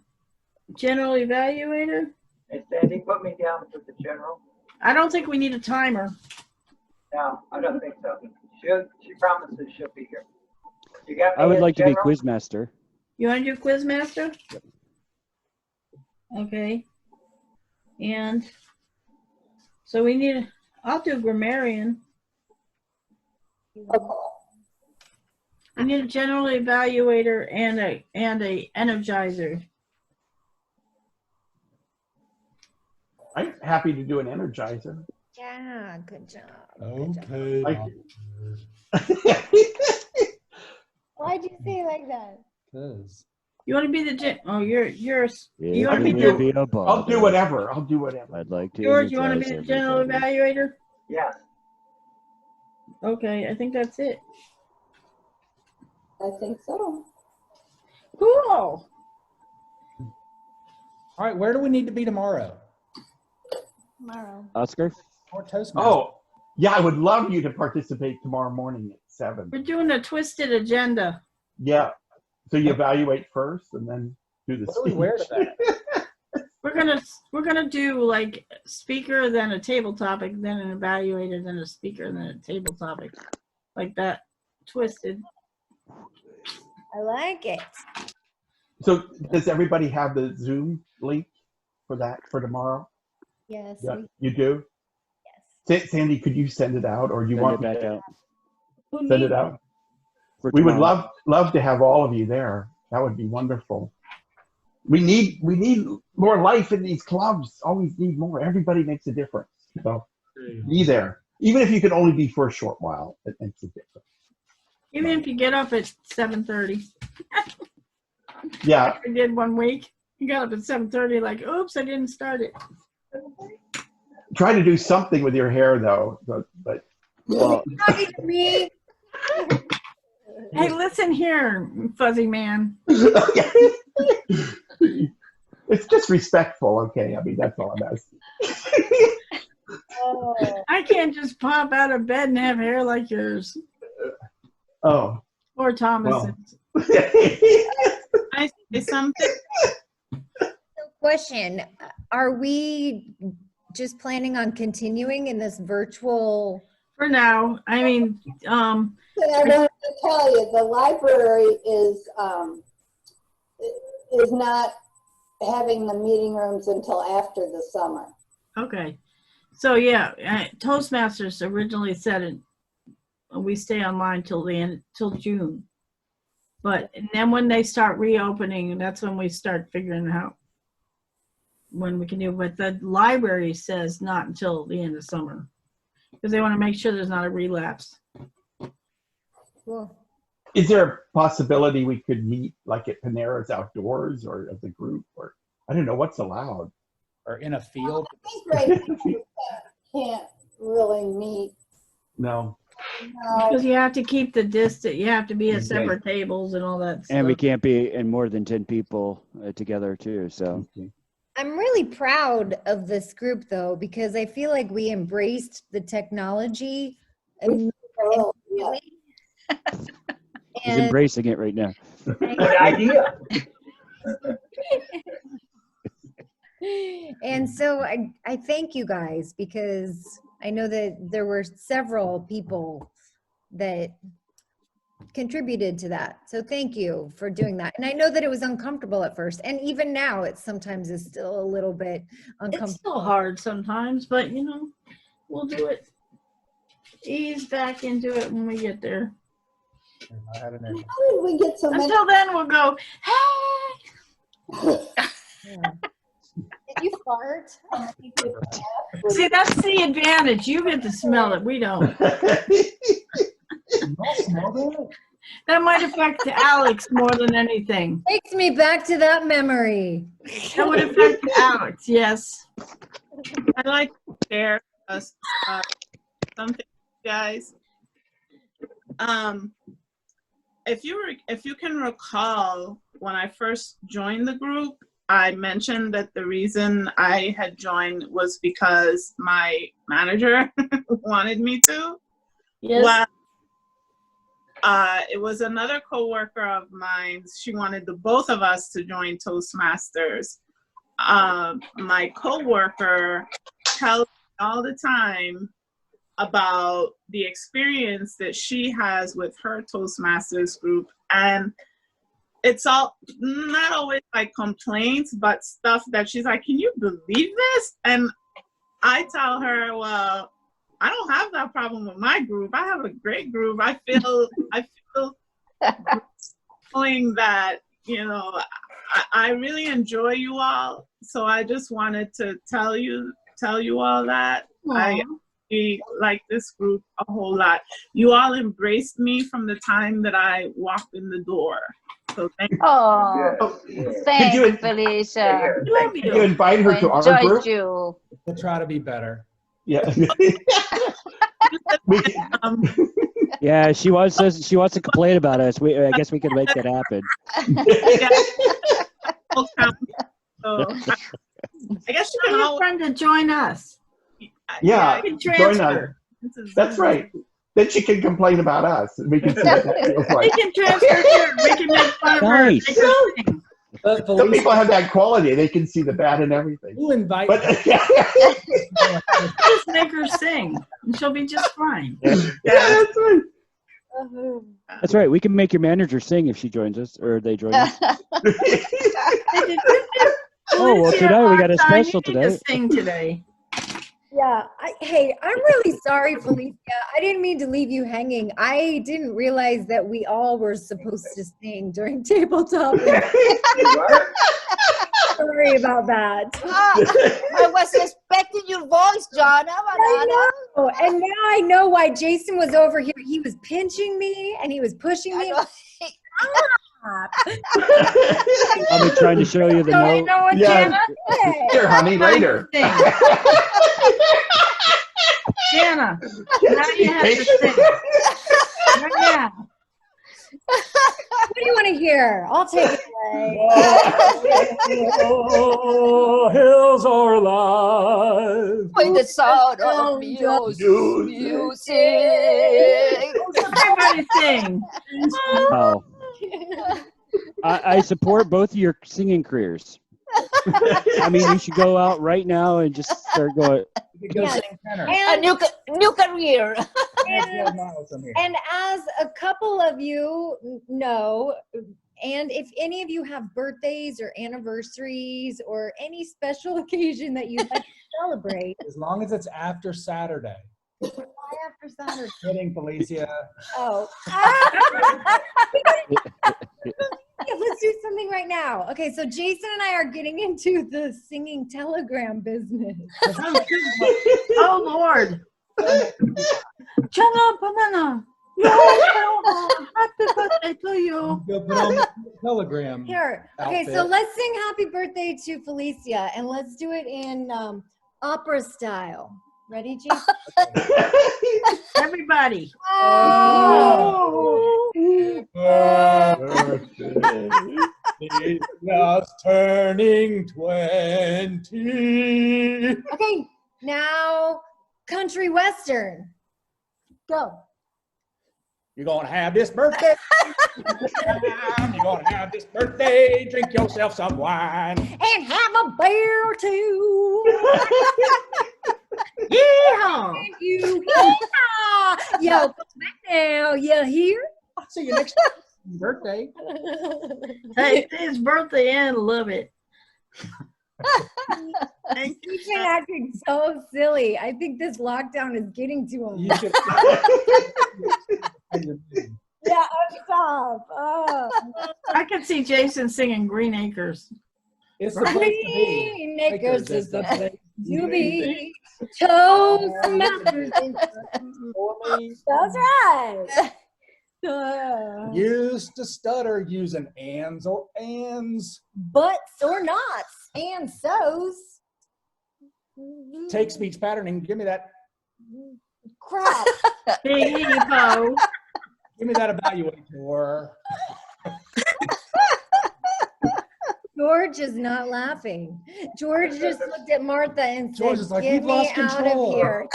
Speaker 10: general evaluator.
Speaker 1: Hey, Sandy, put me down for the general.
Speaker 10: I don't think we need a timer.
Speaker 1: No, I don't think so. She promises she'll be here. You got me
Speaker 4: I would
Speaker 1: as
Speaker 4: like to be
Speaker 1: general?
Speaker 4: Quizmaster.
Speaker 10: You want to do Quizmaster? Yep. Okay. And so we need, I'll do grammarian.
Speaker 7: Okay.
Speaker 10: We need a general evaluator and a energizer.
Speaker 3: I'm happy to do an energizer.
Speaker 12: Yeah, good job.
Speaker 8: Okay.
Speaker 12: Why'd you say it like that?
Speaker 8: Because
Speaker 10: You want to be the you
Speaker 4: If
Speaker 10: want to
Speaker 4: it
Speaker 10: be
Speaker 4: would
Speaker 10: the
Speaker 4: be a
Speaker 3: I'll
Speaker 4: bother,
Speaker 3: do whatever. I'll do whatever.
Speaker 4: I'd like to.
Speaker 10: George, you want to be
Speaker 4: energize
Speaker 10: the general
Speaker 4: everybody.
Speaker 10: evaluator?
Speaker 1: Yes.
Speaker 10: Okay, I think that's it.
Speaker 7: I think so.
Speaker 10: Cool.
Speaker 8: all right, where do we need to be tomorrow?
Speaker 12: Tomorrow.
Speaker 4: Oscar?
Speaker 8: Or Toastmasters?
Speaker 3: Oh, yeah, I would love you to participate tomorrow morning at 7.
Speaker 10: We're doing a twisted agenda.
Speaker 3: Yeah. So you evaluate first and then do the
Speaker 8: What do we wear to
Speaker 3: speech.
Speaker 8: that?
Speaker 10: We're gonna do like speaker, then a table topic, then an evaluator, then a speaker, then a table topic, like that, twisted.
Speaker 12: I like it.
Speaker 3: So does everybody have the Zoom link for that for tomorrow?
Speaker 12: Yes.
Speaker 3: Yeah, you do? Yes. Sandy, could you send it out, or do you want me to send it out? We would love to have all of you there. That would be wonderful. We need more life in these clubs. Always need more. Everybody makes a difference. So be there. Even if you could only be for a short while, it makes a difference.
Speaker 10: Even if you get up at 7:30.
Speaker 3: Yeah.
Speaker 10: I did one week. You got up at 7:30, like, oops, I didn't start it.
Speaker 3: Try to do something with your hair, though. But well,
Speaker 12: me.
Speaker 10: Hey, listen here, fuzzy man.
Speaker 3: It's just respectful, okay? I mean, that's all I'm asking.
Speaker 10: I can't just pop out of bed and have hair like yours.
Speaker 3: Oh.
Speaker 10: Or Thomas.
Speaker 13: I say something.
Speaker 12: Question, are we just planning on continuing in this virtual?
Speaker 10: For now, I mean,
Speaker 7: I wanted to tell you, the library is not having the meeting rooms until after the summer.
Speaker 10: Okay. So yeah, Toastmasters originally said it, we stay online till June. But and then when they start reopening, that's when we start figuring out when we can do. But the library says not until the end of summer, because they want to make sure there's not a relapse.
Speaker 12: Cool.
Speaker 3: Is there a possibility we could meet like at Panera's outdoors or as a group, or I don't know what's allowed,
Speaker 8: or in a field?
Speaker 7: I think right now you can't really meet.
Speaker 3: No.
Speaker 10: Because you have to keep the distance. You have to be at separate tables and all that stuff.
Speaker 4: And we can't be in more than 10 people together too. So
Speaker 12: I'm really proud of this group though, because I feel like we embraced the technology.
Speaker 4: He's embracing it right now.
Speaker 1: Good idea.
Speaker 12: And so I thank you guys, because I know that there were several people that contributed to that. So thank you for doing that. And I know that it was uncomfortable at first, and even now it sometimes is still a little bit uncomfortable.
Speaker 10: It's still hard sometimes, but you know, we'll do it. Ease back into it when we get there.
Speaker 7: How did we get so many?
Speaker 10: Until then, we'll go, hey!
Speaker 12: Did you fart?
Speaker 10: See, that's the advantage. You get to smell it. We don't. That might affect Alex more than anything.
Speaker 12: Takes me back to that memory.
Speaker 10: That would affect Alex, yes.
Speaker 13: I'd like to share something, guys. If you can recall, when I first joined the group, I mentioned that the reason I had joined was because my manager wanted me to.
Speaker 10: Yes.
Speaker 13: Well, it was another coworker of mine. She wanted the both of us to join Toastmasters. My coworker tells me all the time about the experience that she has with her Toastmasters group, and it's all not always like complaints, but stuff that she's like, can you believe this? And I tell her, well, I don't have that problem with my group. I have a great group. I feel feeling that, you know, I really enjoy you all. So I just wanted to tell you all that.
Speaker 10: Aww.
Speaker 13: I like this group a whole lot. You all embraced me from the time that I walked in the door. So thank you.
Speaker 14: Oh, thank you, Felicia.
Speaker 3: Could you invite her to our group?
Speaker 14: You.
Speaker 8: We'll try to be better.
Speaker 3: Yeah.
Speaker 4: Yeah, she wants to complain about us. I guess we can make that happen.
Speaker 13: So, I guess you
Speaker 10: Tell
Speaker 13: can
Speaker 10: your friend to join us.
Speaker 3: Yeah,
Speaker 10: You can
Speaker 3: join us.
Speaker 10: transfer.
Speaker 3: That's right. Then she can complain about us. We can see what that feels like.
Speaker 10: We can transfer her. We can make fun of her.
Speaker 4: Nice.
Speaker 10: Make her sing.
Speaker 8: But
Speaker 3: Some
Speaker 8: Felicia,
Speaker 3: people have that quality. They can see the bad in everything.
Speaker 8: you invite
Speaker 3: But
Speaker 10: Just make her sing, and she'll be just fine.
Speaker 3: yeah, that's right.
Speaker 4: That's right. We can make your manager sing if she joins us, or they join us. Oh, well, tonight we got a special
Speaker 10: You need to
Speaker 4: today.
Speaker 10: sing today.
Speaker 12: Yeah. Hey, I'm really sorry, Felicia. I didn't mean to leave you hanging. I didn't realize that we all were supposed to sing during tabletop. Sorry about that.
Speaker 14: I was expecting your voice, Jonna.
Speaker 12: I know. And now I know why Jason was over here. He was pinching me and he was pushing me.
Speaker 4: I'll be trying to show you the
Speaker 12: Don't
Speaker 4: note.
Speaker 12: you know what,
Speaker 3: Yeah.
Speaker 12: Jana?
Speaker 3: Here, honey, later.
Speaker 10: Jana, now you have to sing. Right now.
Speaker 12: What do you want to hear? I'll take it away.
Speaker 8: Oh, hills are alive.
Speaker 14: With the sound of music.
Speaker 10: Everybody sing.
Speaker 4: Oh. I support both of your singing careers. I mean, you should go out right now and just start going.
Speaker 12: Yes.
Speaker 14: A new career.
Speaker 12: And as a couple of you know, and if any of you have birthdays or anniversaries or any special occasion that you'd like to celebrate.
Speaker 8: As long as it's after Saturday.
Speaker 12: Why after Saturday?
Speaker 8: Kidding, Felicia.
Speaker 12: Oh. Yeah, let's do something right now. Okay, so Jason and I are getting into the singing telegram business.
Speaker 10: Oh, Lord. Jana, banana. Happy birthday to you.
Speaker 8: Go put on the telegram.
Speaker 12: Here. Okay,
Speaker 8: outfit.
Speaker 12: so let's sing happy birthday to Felicia, and let's do it in opera style. Ready, Jason?
Speaker 10: Everybody.
Speaker 12: Oh.
Speaker 8: Just turning 20.
Speaker 12: Okay, now country western. Go.
Speaker 8: You're gonna have this birthday. You're gonna have this birthday. Drink yourself some wine.
Speaker 12: And have a beer or two.
Speaker 10: Yeehaw.
Speaker 12: Thank you. Yeehaw. Yo, come back now. You here?
Speaker 8: I'll see you next birthday.
Speaker 10: Hey, it's birthday and love it.
Speaker 12: He's been acting so silly. I think this lockdown is getting to him. Yeah, stop. Oh.
Speaker 10: I can see Jason singing Green Acres.
Speaker 8: It's the place to be.
Speaker 12: Green Acres is the place to be. Toastmasters. That's right.
Speaker 8: Used to stutter using ands or ands.
Speaker 12: Butts or nots and so's.
Speaker 8: Take speech patterning. Give me that.
Speaker 12: Crap.
Speaker 10: Bo.
Speaker 8: Give me that evaluator.
Speaker 12: George is not laughing. George just looked at Martha and
Speaker 8: George
Speaker 12: said,
Speaker 8: is like,
Speaker 12: "Get
Speaker 8: "We've
Speaker 12: me
Speaker 8: lost
Speaker 12: out
Speaker 8: control."
Speaker 12: of here."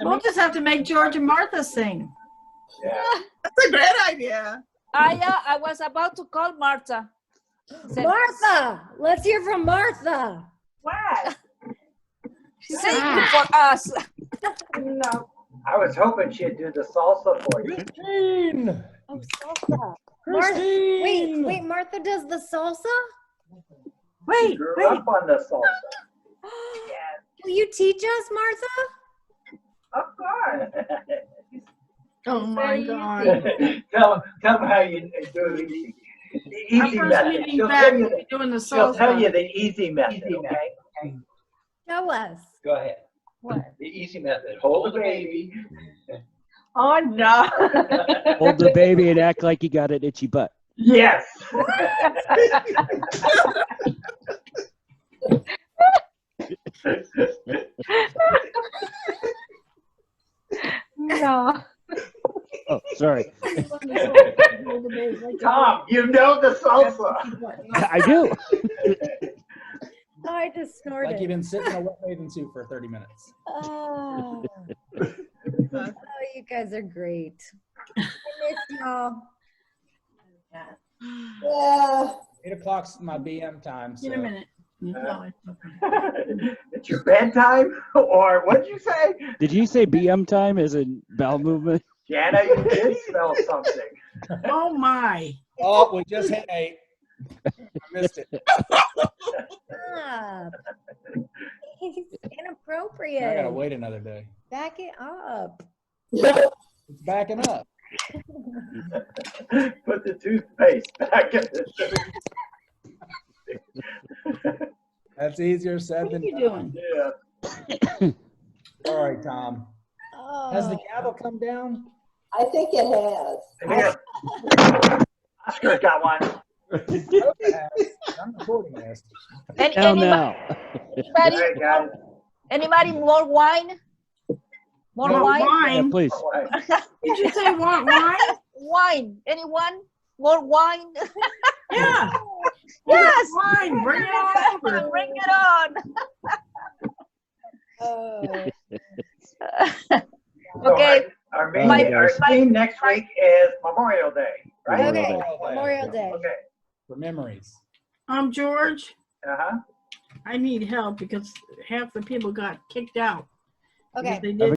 Speaker 10: We'll just have to make George and Martha sing.
Speaker 1: Yeah.
Speaker 13: That's a great idea.
Speaker 14: I was about to call Martha.
Speaker 12: Martha, let's hear from Martha.
Speaker 9: What?
Speaker 14: Sing for us.
Speaker 9: No.
Speaker 1: I was hoping she'd do the salsa for you.
Speaker 8: Christine.
Speaker 12: Oh, salsa.
Speaker 8: Christine.
Speaker 12: Wait, Martha does the salsa?
Speaker 1: She grew up on the salsa.
Speaker 9: Yes.
Speaker 12: Will you teach us, Martha?
Speaker 9: Of course.
Speaker 10: Oh my God.
Speaker 1: tell them how you do the
Speaker 10: Our
Speaker 1: easy
Speaker 10: first
Speaker 1: method.
Speaker 10: meeting
Speaker 1: She'll
Speaker 10: back,
Speaker 1: tell you
Speaker 10: we'll be doing the
Speaker 1: she'll tell
Speaker 10: salsa.
Speaker 1: you the easy method, okay?
Speaker 12: Show us.
Speaker 1: Go ahead.
Speaker 12: What?
Speaker 1: The easy method. Hold the baby.
Speaker 9: Oh no.
Speaker 4: Hold the baby and act like you got an itchy butt.
Speaker 1: Yes.
Speaker 2: No.
Speaker 4: Oh, sorry.
Speaker 1: Tom, you know the salsa.
Speaker 4: I do.
Speaker 12: Oh, I just snorted.
Speaker 8: Like you've been sitting in a wet bathing suit for 30 minutes.
Speaker 12: Oh. Oh, you guys are great. I miss y'all.
Speaker 7: Yeah.
Speaker 8: 8 o'clock's my BM time.
Speaker 10: Wait a
Speaker 8: So.
Speaker 10: minute. No,
Speaker 1: It's your bedtime, or what'd you say?
Speaker 4: Did you say BM time as in bowel movement?
Speaker 1: Jana, you did spell something.
Speaker 10: oh my.
Speaker 8: Oh, we just hit 8. I missed it.
Speaker 12: Stop. It's
Speaker 8: I gotta
Speaker 12: inappropriate.
Speaker 8: wait another day.
Speaker 12: Back it up.
Speaker 8: It's backing up.
Speaker 1: Put the toothpaste back in the tube.
Speaker 8: That's easier said
Speaker 10: What are
Speaker 8: than
Speaker 10: you
Speaker 8: done.
Speaker 10: doing?
Speaker 1: Yeah.
Speaker 8: All right, Tom. Has the
Speaker 12: Oh.
Speaker 8: gavel come down?
Speaker 7: I think it has.
Speaker 1: Here. Oscar got one.
Speaker 8: I'm recording this.
Speaker 4: Down now.
Speaker 14: Anybody,
Speaker 1: All right, guys.
Speaker 14: anybody more wine? More
Speaker 8: No,
Speaker 14: wine?
Speaker 4: Yeah,
Speaker 10: Wine.
Speaker 4: please.
Speaker 10: Did you say want wine?
Speaker 14: Wine. Anyone? More wine?
Speaker 10: Yeah.
Speaker 14: Yes.
Speaker 10: Wine. Bring it on over.
Speaker 14: Bring it on.
Speaker 12: Oh.
Speaker 1: So
Speaker 14: Okay.
Speaker 1: Our
Speaker 4: My-
Speaker 1: meeting, our theme next week is Memorial Day, right?
Speaker 4: Memorial
Speaker 12: Okay, Memorial Day.
Speaker 1: Okay.
Speaker 8: For memories.
Speaker 10: George,
Speaker 1: Uh-huh.
Speaker 10: I need help because half the people got kicked out.
Speaker 12: Okay.
Speaker 10: They did